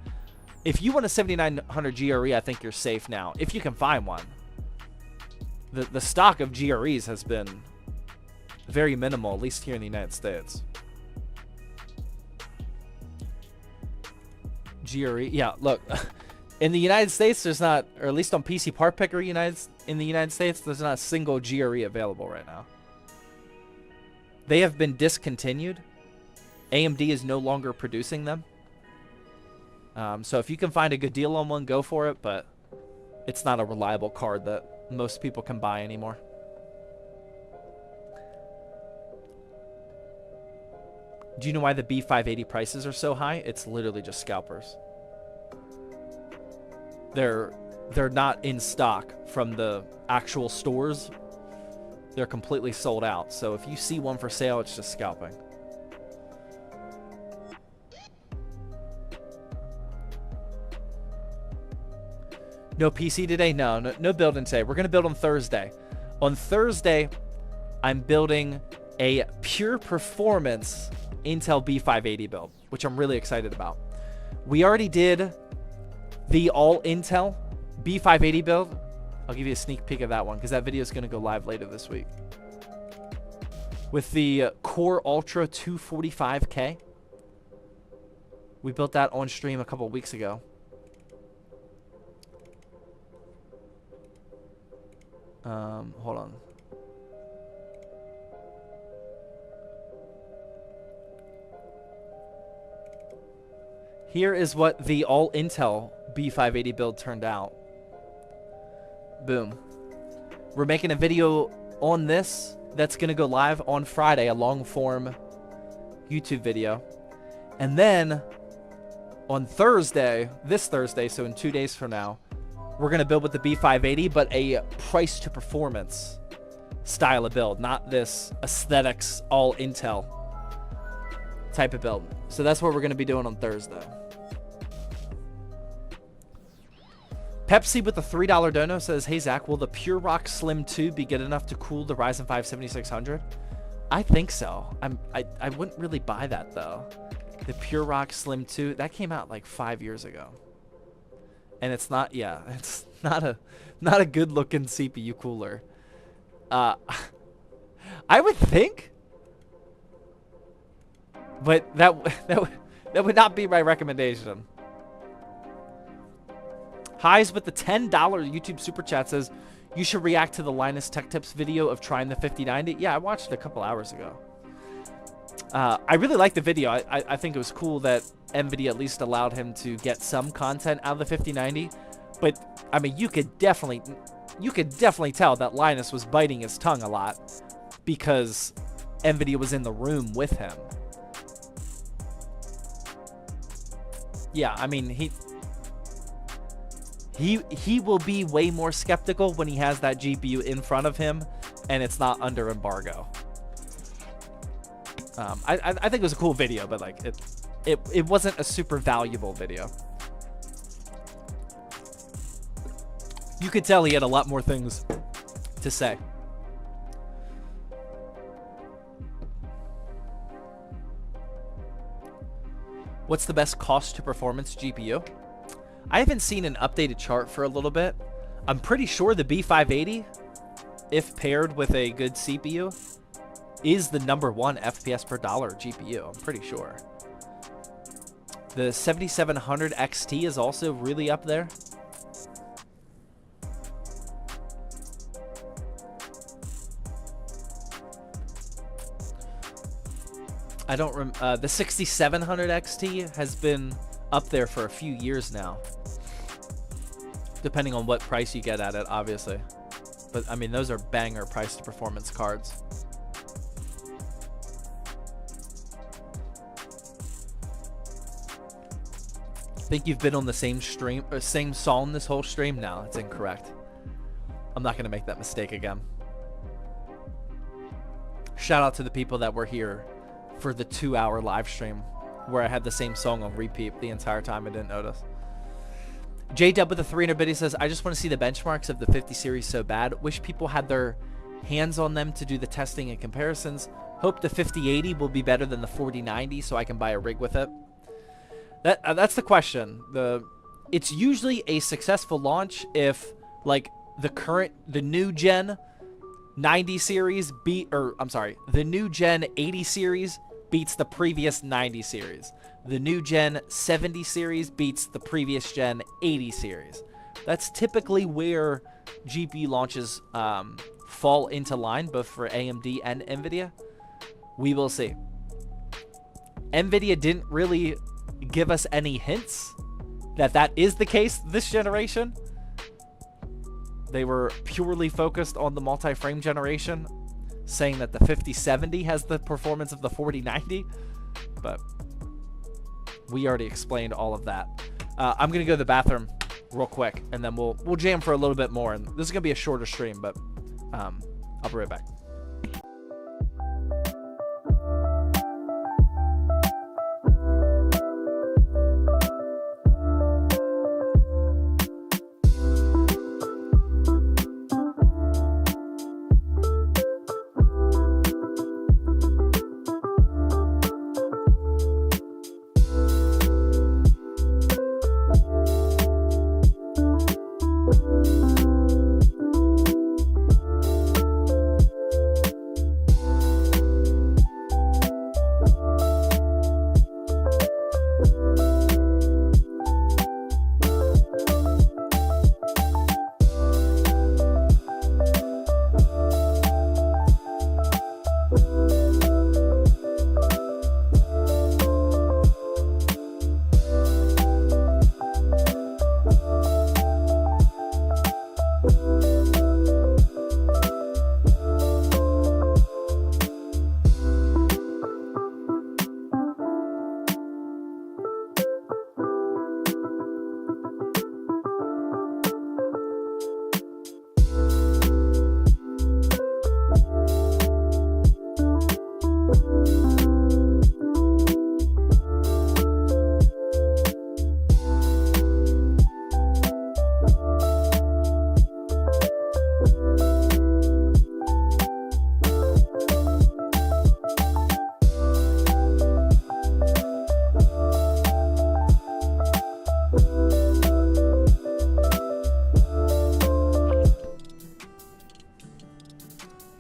If you want a 7900 GRE, I think you're safe now. If you can find one. The stock of GREs has been very minimal, at least here in the United States. GRE, yeah, look. In the United States, there's not, or at least on PC Part Picker in the United States, there's not a single GRE available right now. They have been discontinued. AMD is no longer producing them. So if you can find a good deal on one, go for it, but it's not a reliable card that most people can buy anymore. Do you know why the B580 prices are so high? It's literally just scalpers. They're not in stock from the actual stores. They're completely sold out. So if you see one for sale, it's just scalping. No PC today? No building today. We're going to build on Thursday. On Thursday, I'm building a pure performance Intel B580 build, which I'm really excited about. We already did the all Intel B580 build. I'll give you a sneak peek of that one because that video is going to go live later this week. With the Core Ultra 245K. We built that on stream a couple weeks ago. Hold on. Here is what the all Intel B580 build turned out. Boom. We're making a video on this that's going to go live on Friday, a long form YouTube video. And then on Thursday, this Thursday, so in 2 days from now, we're going to build with the B580, but a price to performance style of build, not this aesthetics all Intel type of build. So that's what we're going to be doing on Thursday. Pepsi with the $3 dono says, hey Zach, will the Pure Rock Slim 2 be good enough to cool the Ryzen 5 7600? I think so. I wouldn't really buy that though. The Pure Rock Slim 2, that came out like 5 years ago. And it's not, yeah, it's not a good looking CPU cooler. I would think, but that would not be my recommendation. Highs with the $10 YouTube super chat says, you should react to the Linus Tech Tips video of trying the 5090. Yeah, I watched it a couple hours ago. I really liked the video. I think it was cool that Nvidia at least allowed him to get some content out of the 5090. But I mean, you could definitely tell that Linus was biting his tongue a lot because Nvidia was in the room with him. Yeah, I mean, he will be way more skeptical when he has that GPU in front of him and it's not under embargo. I think it was a cool video, but like it wasn't a super valuable video. You could tell he had a lot more things to say. What's the best cost to performance GPU? I haven't seen an updated chart for a little bit. I'm pretty sure the B580, if paired with a good CPU, is the #1 FPS per dollar GPU. I'm pretty sure. The 7700 XT is also really up there. I don't the 6700 XT has been up there for a few years now. Depending on what price you get at it, obviously. But I mean, those are banger price to performance cards. Think you've been on the same stream or same song this whole stream? No, that's incorrect. I'm not going to make that mistake again. Shout out to the people that were here for the 2-hour live stream where I had the same song on repeat the entire time. I didn't notice. J-Dub with the 300 biddy says, I just want to see the benchmarks of the 50 series so bad. Wish people had their hands on them to do the testing and comparisons. Hope the 5080 will be better than the 4090 so I can buy a rig with it. That's the question. It's usually a successful launch if like the new gen 90 series the new gen 80 series beats the previous 90 series. The new gen 70 series beats the previous gen 80 series. That's typically where GPU launches fall into line, both for AMD and Nvidia. We will see. Nvidia didn't really give us any hints that is the case this generation. They were purely focused on the multi-frame generation, saying that the 5070 has the performance of the 4090, but we already explained all of that. I'm gonna go to the bathroom real quick, and then we'll jam for a little bit more. And this is gonna be a shorter stream, but I'll be right back.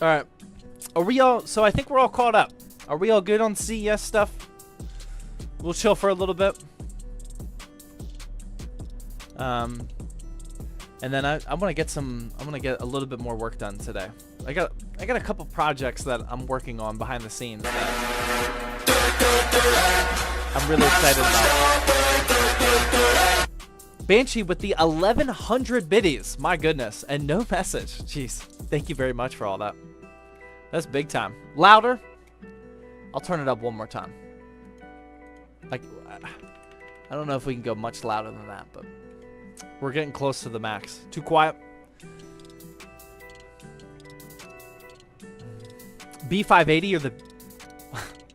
All right. Are we all... So I think we're all caught up. Are we all good on CES stuff? We'll chill for a little bit. And then I want to get some... I'm going to get a little bit more work done today. I got a couple projects that I'm working on behind the scenes that I'm really excited about. Banshee with the 1100 biddies. My goodness. And no message. Jeez. Thank you very much for all that. That's big time. Louder. I'll turn it up one more time. Like, I don't know if we can go much louder than that, but we're getting close to the max. Too quiet. B580 or the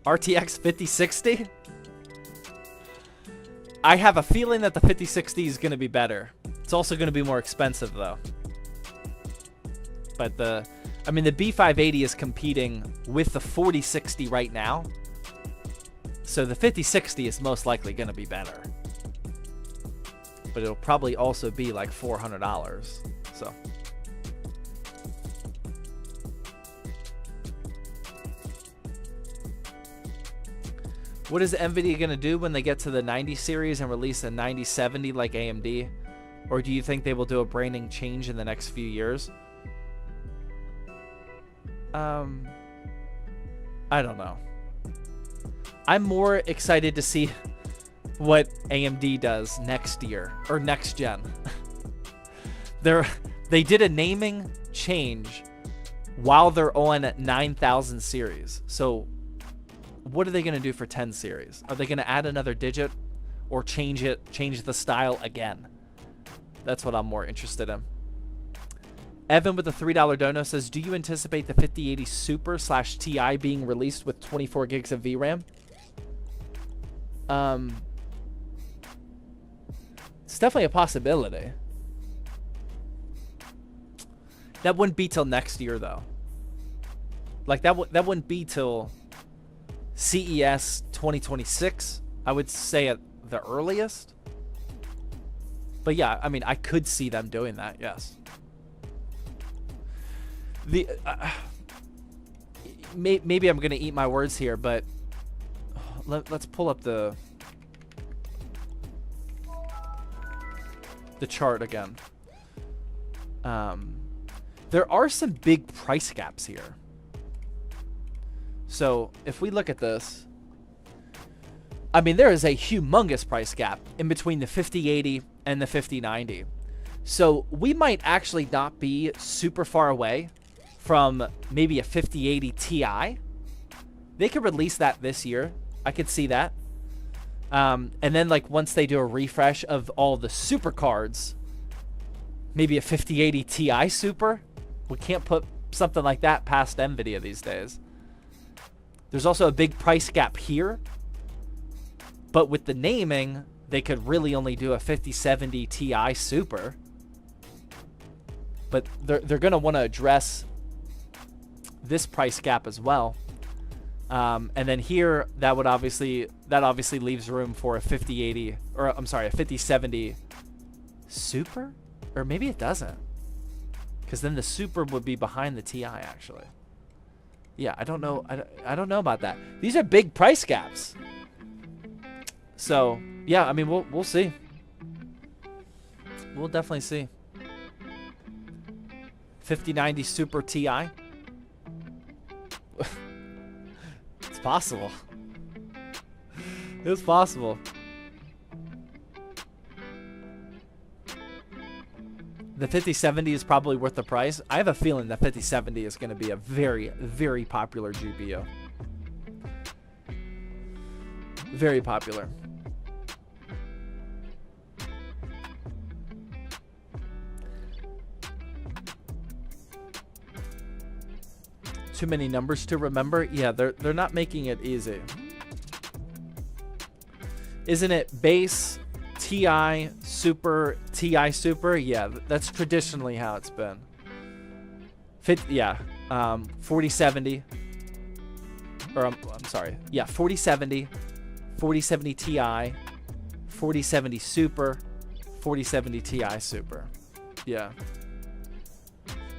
RTX 5060? I have a feeling that the 5060 is going to be better. It's also going to be more expensive, though. But the B580 is competing with the 4060 right now. So the 5060 is most likely going to be better. But it'll probably also be like $400. So. What is Nvidia going to do when they get to the 90 series and release a 9070 like AMD? Or do you think they will do a branding change in the next few years? I don't know. I'm more excited to see what AMD does next year or next gen. They did a naming change while they're on 9000 series. So what are they going to do for 10 series? Are they going to add another digit or change the style again? That's what I'm more interested in. Evan with the $3 dono says, do you anticipate the 5080 Super / Ti being released with 24 gigs of VRAM? It's definitely a possibility. That wouldn't be till next year, though. Like, that wouldn't be till CES 2026, I would say at the earliest. But yeah, I mean, I could see them doing that, yes. Maybe I'm going to eat my words here, but let's pull up the chart again. There are some big price gaps here. So if we look at this, I mean, there is a humongous price gap in between the 5080 and the 5090. So we might actually not be super far away from maybe a 5080 Ti. They could release that this year. I could see that. And then, like, once they do a refresh of all the super cards, maybe a 5080 Ti Super. We can't put something like that past Nvidia these days. There's also a big price gap here. But with the naming, they could really only do a 5070 Ti Super. But they're going to want to address this price gap as well. And then here, that obviously leaves room for a 5080, or I'm sorry, a 5070 Super? Or maybe it doesn't. Because then the Super would be behind the Ti, actually. Yeah, I don't know. I don't know about that. These are big price gaps. So, yeah, I mean, we'll see. We'll definitely see. 5090 Super Ti. It's possible. It's possible. The 5070 is probably worth the price. I have a feeling the 5070 is going to be a very, very popular GPU. Very popular. Too many numbers to remember? Yeah, they're not making it easy. Isn't it base, Ti, Super, Ti Super? Yeah, that's traditionally how it's been. 4070. Or I'm sorry. Yeah, 4070, 4070 Ti, 4070 Super, 4070 Ti Super. Yeah.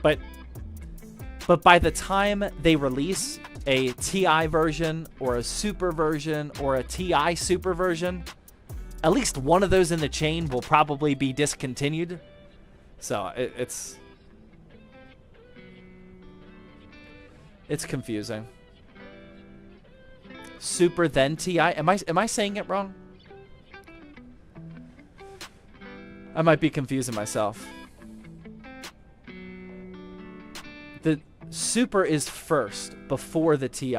But by the time they release a Ti version or a Super version or a Ti Super version, at least one of those in the chain will probably be discontinued. So it's confusing. Super then Ti. Am I saying it wrong? I might be confusing myself. The Super is first before the Ti.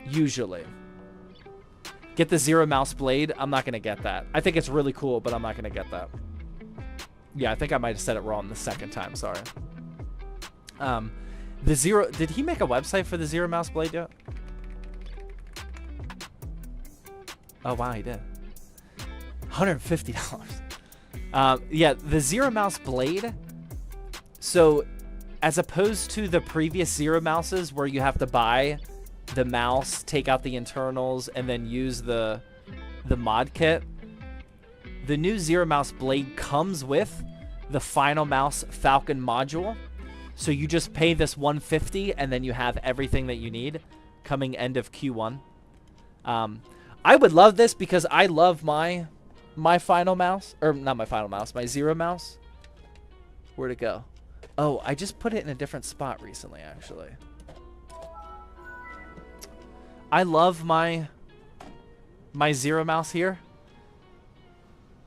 Usually. Get the Zero Mouse Blade. I'm not going to get that. I think it's really cool, but I'm not going to get that. Yeah, I think I might have said it wrong the second time. Sorry. The Zero... Did he make a website for the Zero Mouse Blade yet? Oh, wow, he did. $150. Yeah, the Zero Mouse Blade. So, as opposed to the previous Zero Mouses where you have to buy the mouse, take out the internals, and then use the mod kit, the new Zero Mouse Blade comes with the Final Mouse Falcon module. So you just pay this $150 and then you have everything that you need coming end of Q1. I would love this because I love my Final Mouse, or not my Final Mouse, my Zero Mouse. Where'd it go? Oh, I just put it in a different spot recently, actually. I love my Zero Mouse here.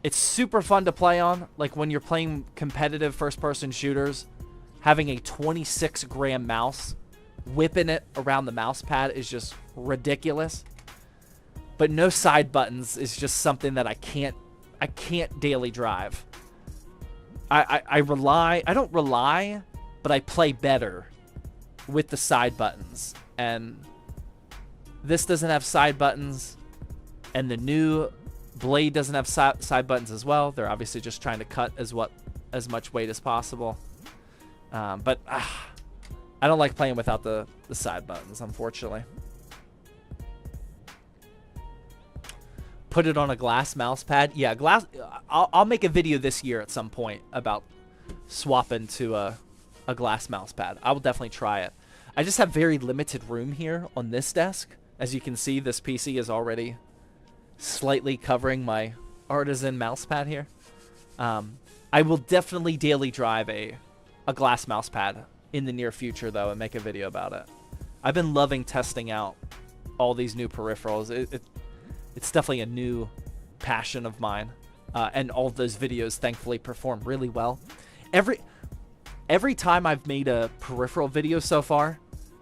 It's super fun to play on. Like when you're playing competitive first-person shooters, having a 26-gram mouse, whipping it around the mouse pad is just ridiculous. But no side buttons is just something that I can't daily drive. I don't rely, but I play better with the side buttons. And this doesn't have side buttons. And the new Blade doesn't have side buttons as well. They're obviously just trying to cut as much weight as possible. But I don't like playing without the side buttons, unfortunately. Put it on a glass mouse pad. Yeah, glass. I'll make a video this year at some point about swapping to a glass mouse pad. I will definitely try it. I just have very limited room here on this desk. As you can see, this PC is already slightly covering my artisan mouse pad here. I will definitely daily drive a glass mouse pad in the near future, though, and make a video about it. I've been loving testing out all these new peripherals. It's definitely a new passion of mine. And all of those videos, thankfully, perform really well. Every time I've made a peripheral video so far,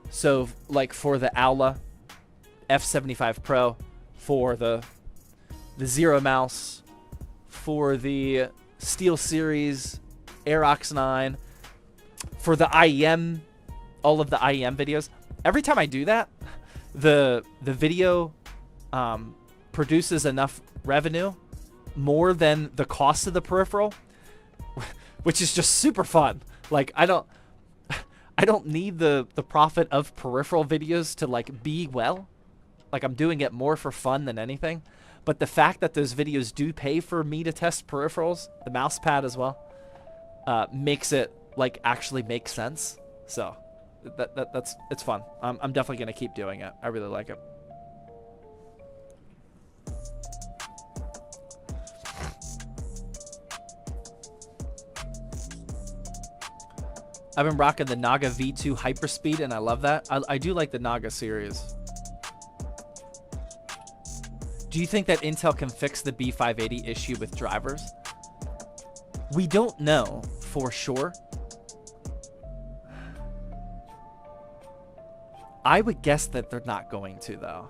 so like for the Aula F75 Pro, for the Zero Mouse, for the SteelSeries Aerox 9, for the IEM, all of the IEM videos, every time I do that, the video produces enough revenue, more than the cost of the peripheral, which is just super fun. Like, I don't need the profit of peripheral videos to like be well. Like, I'm doing it more for fun than anything. But the fact that those videos do pay for me to test peripherals, the mouse pad as well, makes it like actually make sense. So it's fun. I'm definitely gonna keep doing it. I really like it. I've been rocking the Naga V2 Hyperspeed, and I love that. I do like the Naga series. Do you think that Intel can fix the B580 issue with drivers? We don't know for sure. I would guess that they're not going to, though.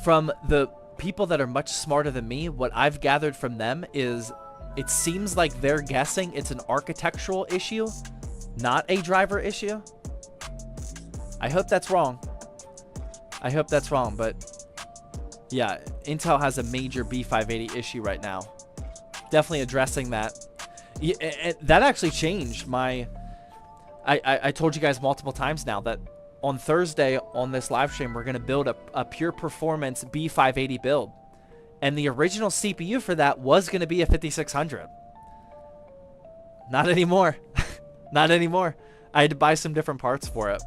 From the people that are much smarter than me, what I've gathered from them is it seems like they're guessing it's an architectural issue, not a driver issue. I hope that's wrong. I hope that's wrong, but yeah, Intel has a major B580 issue right now. Definitely addressing that. Yeah, that actually changed my... I told you guys multiple times now that on Thursday on this live stream, we're going to build a pure performance B580 build. And the original CPU for that was going to be a 5600. Not anymore. Not anymore. I had to buy some different parts for it.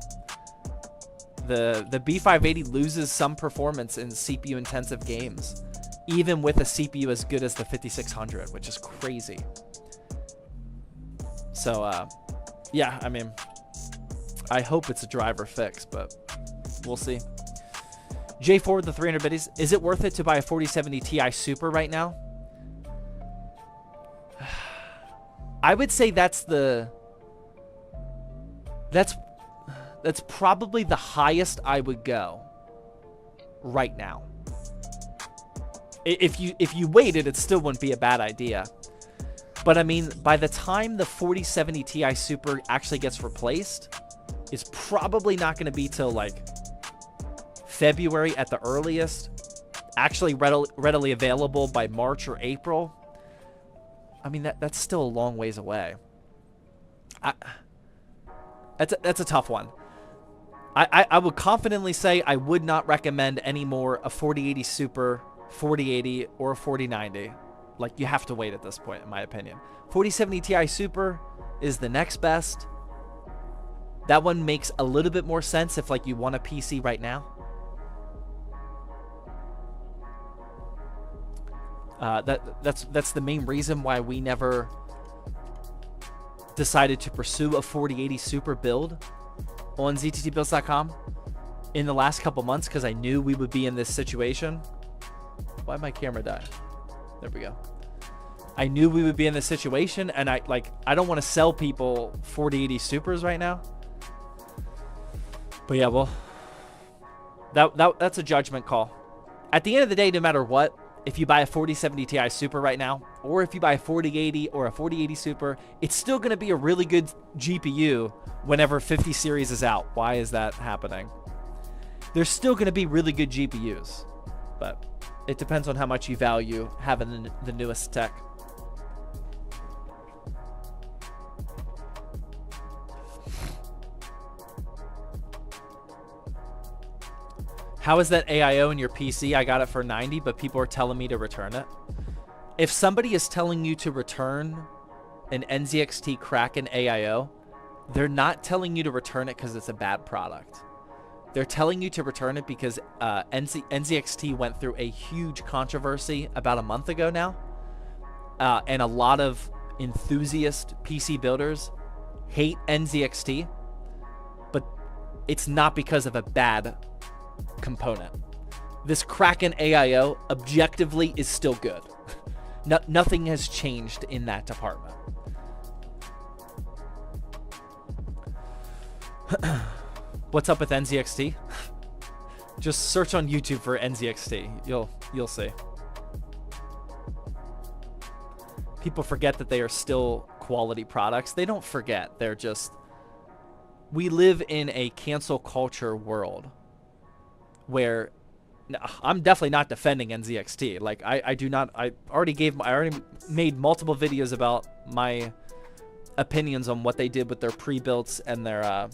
The B580 loses some performance in CPU intensive games, even with a CPU as good as the 5600, which is crazy. So yeah, I mean, I hope it's a driver fix, but we'll see. J4 with the 300 biddies. Is it worth it to buy a 4070 Ti Super right now? I would say that's probably the highest I would go right now. If you waited, it still wouldn't be a bad idea. But I mean, by the time the 4070 Ti Super actually gets replaced, it's probably not going to be till like February at the earliest. Actually readily available by March or April. I mean, that's still a long ways away. That's a tough one. I would confidently say I would not recommend any more a 4080 Super, 4080, or a 4090. Like, you have to wait at this point, in my opinion. 4070 Ti Super is the next best. That one makes a little bit more sense if, like, you want a PC right now. That's the main reason why we never decided to pursue a 4080 Super build on ZTTbuilds.com in the last couple months, because I knew we would be in this situation. Why'd my camera die? There we go. I knew we would be in this situation, and I don't want to sell people 4080 Supers right now. But yeah, well, that's a judgment call. At the end of the day, no matter what, if you buy a 4070 Ti Super right now, or if you buy a 4080 or a 4080 Super, it's still going to be a really good GPU whenever 50 series is out. Why is that happening? There's still going to be really good GPUs, but It depends on how much you value having the newest tech. How is that AIO in your PC? I got it for 90, but people are telling me to return it. If somebody is telling you to return an NZXT Kraken AIO, they're not telling you to return it because it's a bad product. They're telling you to return it because NZXT went through a huge controversy about a month ago now. And a lot of enthusiast PC builders hate NZXT, but it's not because of a bad component. This Kraken AIO objectively is still good. Nothing has changed in that department. What's up with NZXT? Just search on YouTube for NZXT. You'll see. People forget that they are still quality products. They don't forget. They're just... We live in a cancel culture world where I'm definitely not defending NZXT. Like I do not. I already made multiple videos about my opinions on what they did with their pre-builts and their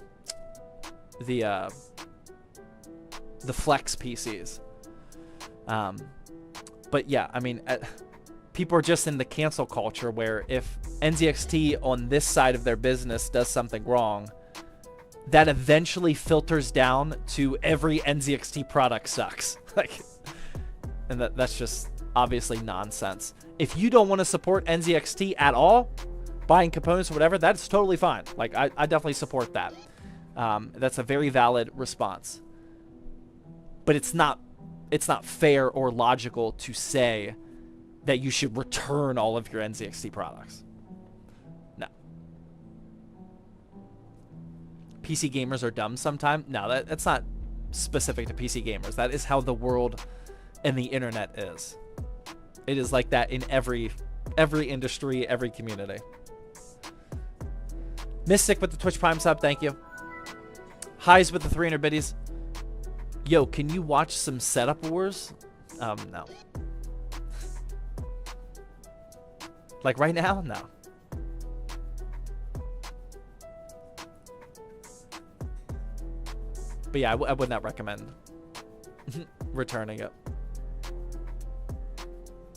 the Flex PCs. But yeah, I mean, people are just in the cancel culture where if NZXT on this side of their business does something wrong, that eventually filters down to every NZXT product sucks. Like, and that's just obviously nonsense. If you don't want to support NZXT at all, buying components or whatever, that's totally fine. Like, I definitely support that. That's a very valid response. But it's not fair or logical to say that you should return all of your NZXT products. PC gamers are dumb sometimes. No, that's not specific to PC gamers. That is how the world and the internet is. It is like that in every industry, every community. Mystic with the Twitch Prime sub, thank you. Highs with the 300 biddies. Yo, can you watch some setup wars? No. Like right now? No. But yeah, I would not recommend returning it.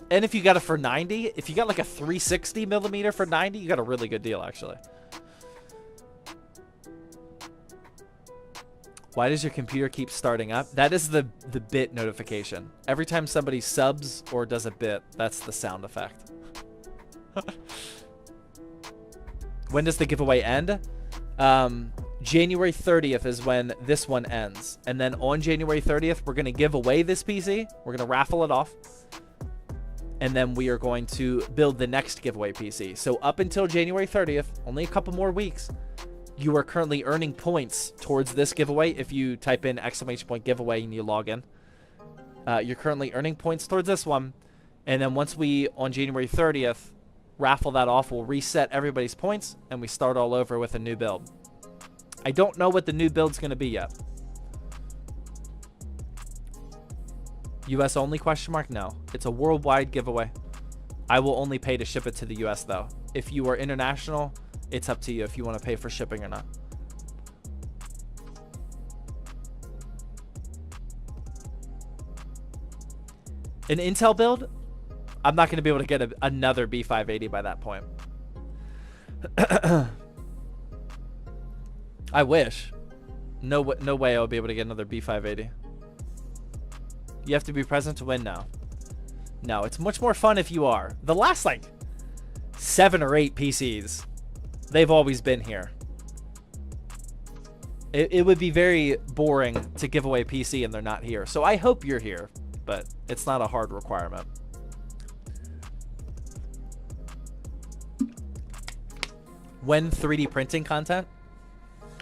And if you got it for 90, if you got like a 360 millimeter for 90, you got a really good deal, actually. Why does your computer keep starting up? That is the bit notification. Every time somebody subs or does a bit, that's the sound effect. When does the giveaway end? January 30th is when this one ends. And then on January 30th, we're going to give away this PC. We're going to raffle it off. And then we are going to build the next giveaway PC. So up until January 30th, only a couple more weeks, you are currently earning points towards this giveaway. If you type in !giveaway and you log in, you're currently earning points towards this one. And then once we, on January 30th, raffle that off, we'll reset everybody's points and we start all over with a new build. I don't know what the new build's going to be yet. US only question mark? No. It's a worldwide giveaway. I will only pay to ship it to the US though. If you are international, it's up to you if you want to pay for shipping or not. An Intel build? I'm not going to be able to get another B580 by that point. I wish. No way I'll be able to get another B580. You have to be present to win now. No, it's much more fun if you are. The last, like, 7 or 8 PCs, they've always been here. It would be very boring to give away a PC and they're not here. So I hope you're here, but it's not a hard requirement. When 3D printing content?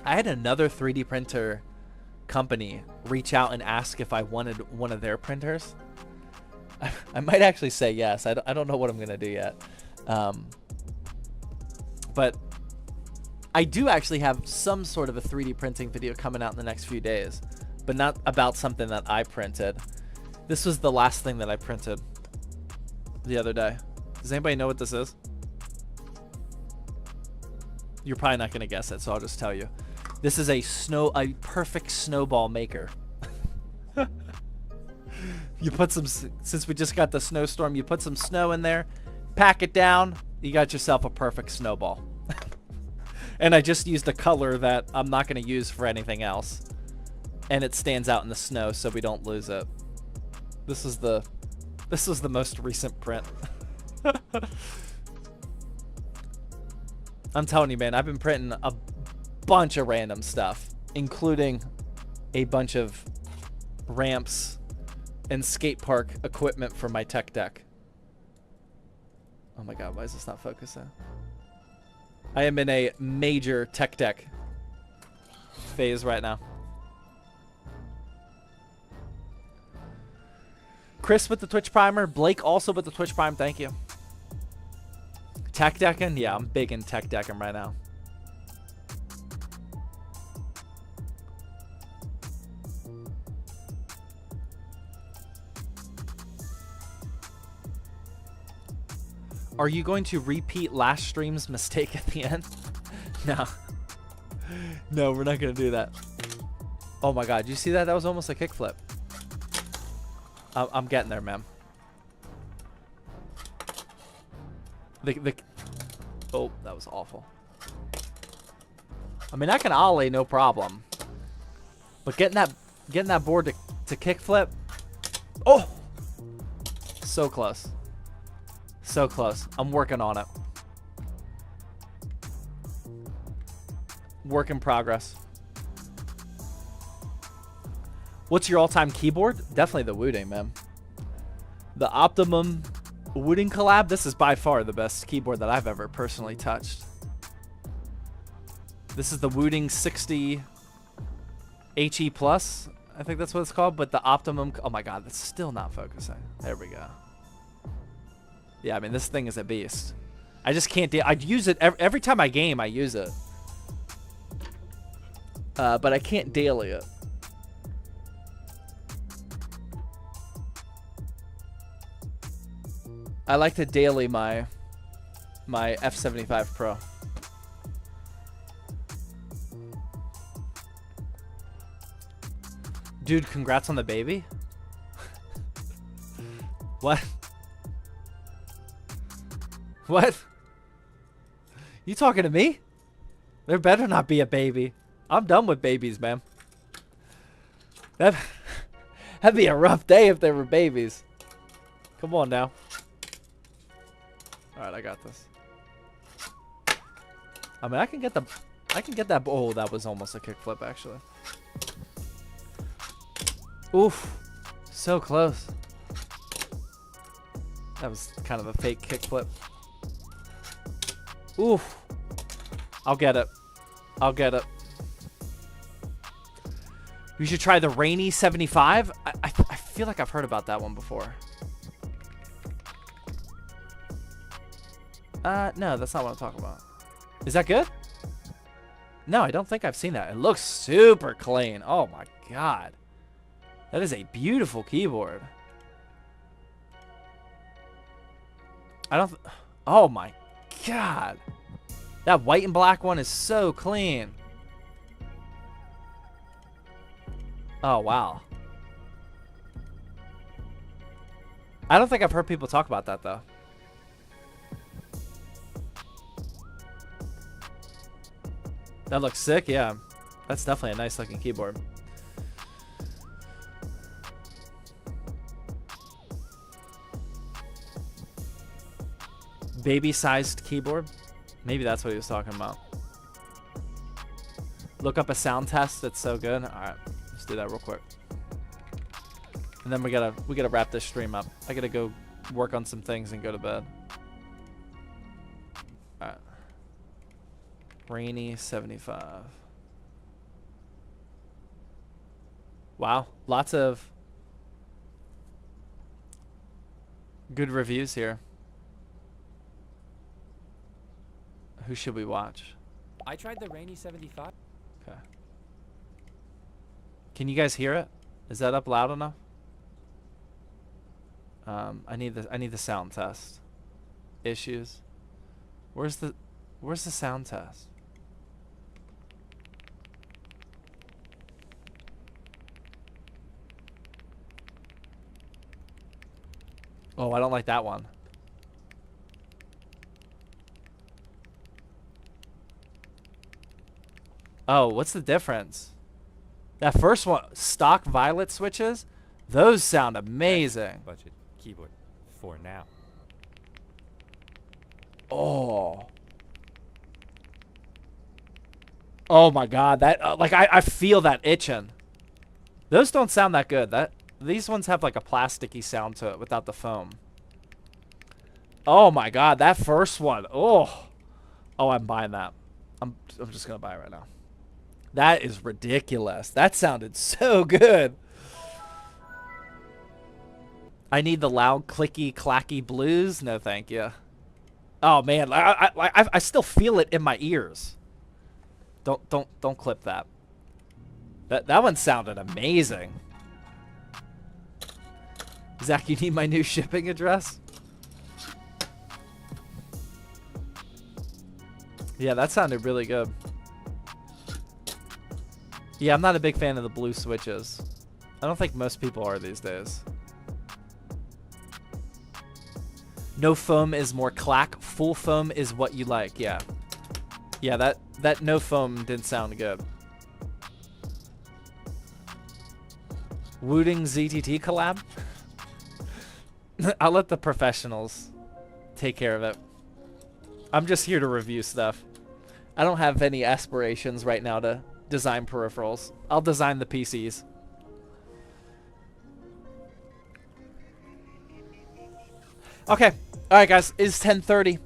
I had another 3D printer company reach out and ask if I wanted one of their printers. I might actually say yes. I don't know what I'm going to do yet. But I do actually have some sort of a 3D printing video coming out in the next few days, but not about something that I printed. This was the last thing that I printed the other day. Does anybody know what this is? You're probably not going to guess it, so I'll just tell you. This is a perfect snowball maker. You put some, since we just got the snowstorm, you put some snow in there, pack it down, you got yourself a perfect snowball. And I just used a color that I'm not going to use for anything else. And it stands out in the snow so we don't lose it. This was the most recent print. I'm telling you, man, I've been printing a bunch of random stuff, including a bunch of ramps and skate park equipment for my tech deck. Oh my god, why is this not focusing? I am in a major tech deck phase right now. Chris with the Twitch Primer. Blake also with the Twitch Prime. Thank you. Tech decking? Yeah, I'm big in tech decking right now. Are you going to repeat last stream's mistake at the end? No. No, we're not going to do that. Oh my god, you see that? That was almost a kickflip. I'm getting there, man. Oh, that was awful. I mean, I can ollie, no problem. But getting that board to kickflip. Oh! So close. So close. I'm working on it. Work in progress. What's your all-time keyboard? Definitely the Wooting, man. The Optimum Wooting collab. This is by far the best keyboard that I've ever personally touched. This is the Wooting 60 HE Plus. I think that's what it's called. But the Optimum... Oh my god, that's still not focusing. There we go. Yeah, I mean, this thing is a beast. I just can't... I use it... Every time I game, I use it. But I can't daily it. I like to daily my F75 Pro. Dude, congrats on the baby. What? What? You talking to me? There better not be a baby. I'm done with babies, man. That'd be a rough day if there were babies. Come on now. All right, I got this. I mean, I can get that. Oh, that was almost a kickflip, actually. Oof, so close. That was kind of a fake kickflip. Oof. I'll get it. I'll get it. You should try the Rainy 75. I feel like I've heard about that one before. No, that's not what I'm talking about. Is that good? No, I don't think I've seen that. It looks super clean. Oh my god. That is a beautiful keyboard. Oh my god. That white and black one is so clean. Oh, wow. I don't think I've heard people talk about that, though. That looks sick, yeah. That's definitely a nice looking keyboard. Baby-sized keyboard? Maybe that's what he was talking about. Look up a sound test. It's so good. All right, let's do that real quick. And then we gotta wrap this stream up. I gotta go work on some things and go to bed. All right. Rainy 75. Wow, lots of good reviews here. Who should we watch? I tried the Rainy 75. Okay. Can you guys hear it? Is that up loud enough? I need the sound test. Issues. Where's the sound test? Oh, I don't like that one. Oh, what's the difference? That first one, stock violet switches, those sound amazing. Budget keyboard for now. Oh. Oh my God, that like I feel that itching. Those don't sound that good. These ones have like a plasticky sound to it without the foam. Oh my God, that first one. Oh. Oh, I'm buying that. I'm just gonna buy it right now. That is ridiculous. That sounded so good. I need the loud, clicky, clacky blues. No, thank you. Oh man, I still feel it in my ears. Don't clip that. That one sounded amazing. Zach, you need my new shipping address? Yeah, that sounded really good. Yeah, I'm not a big fan of the blue switches. I don't think most people are these days. No foam is more clack. Full foam is what you like. Yeah. Yeah, that no foam didn't sound good. Wooting ZTT collab? I'll let the professionals take care of it. I'm just here to review stuff. I don't have any aspirations right now to design peripherals. I'll design the PCs. Okay. All right, guys. It's 10:30.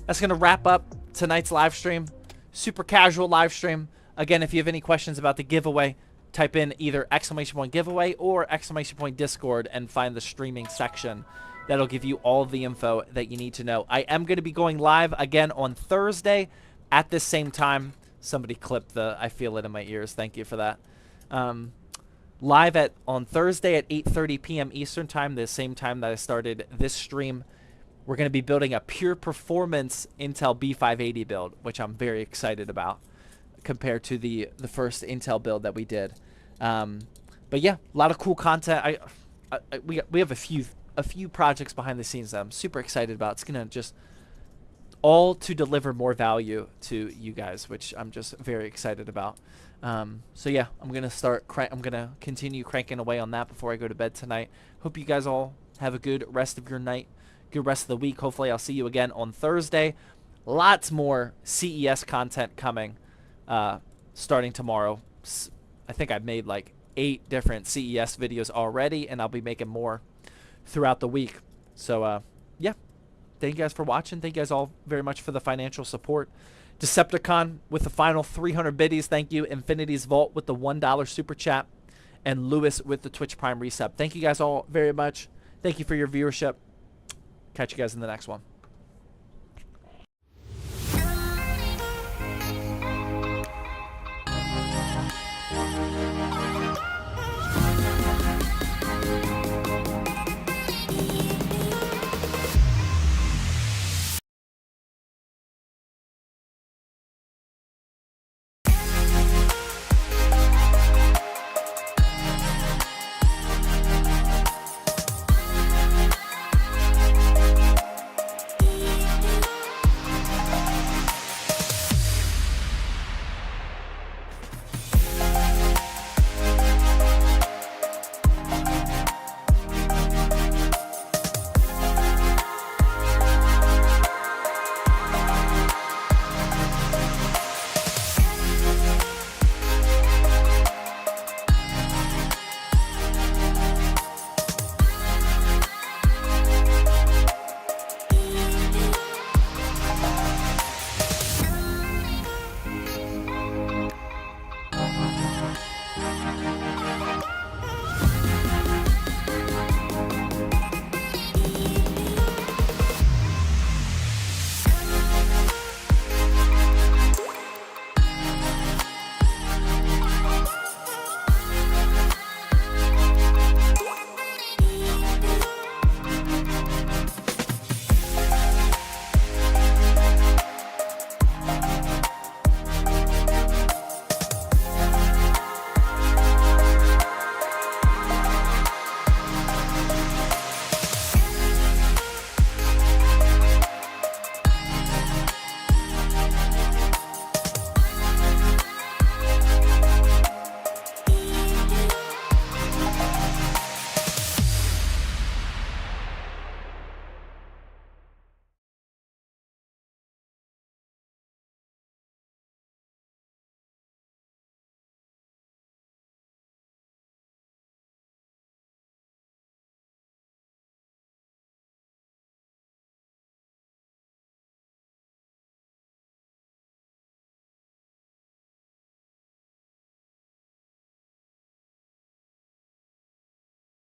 That's going to wrap up tonight's live stream. Super casual live stream. Again, if you have any questions about the giveaway, type in either !giveaway or !Discord and find the streaming section. That'll give you all of the info that you need to know. I am going to be going live again on Thursday at this same time. Somebody clipped the I feel it in my ears. Thank you for that. Live on Thursday at 8:30 p.m. Eastern time, the same time that I started this stream. We're going to be building a pure performance Intel B580 build, which I'm very excited about compared to the first Intel build that we did. But yeah, a lot of cool content. We have a few projects behind the scenes that I'm super excited about. It's going to just all to deliver more value to you guys, which I'm just very excited about. So yeah, I'm going to continue cranking away on that before I go to bed tonight. Hope you guys all have a good rest of your night, good rest of the week. Hopefully I'll see you again on Thursday. Lots more CES content coming starting tomorrow. I think I've made like 8 different CES videos already, and I'll be making more throughout the week. So yeah, thank you guys for watching. Thank you guys all very much for the financial support. Decepticon with the final 300 biddies. Thank you. Infinity's Vault with the $1 super chat. And Lewis with the Twitch Prime resub. Thank you guys all very much. Thank you for your viewership. Catch you guys in the next one.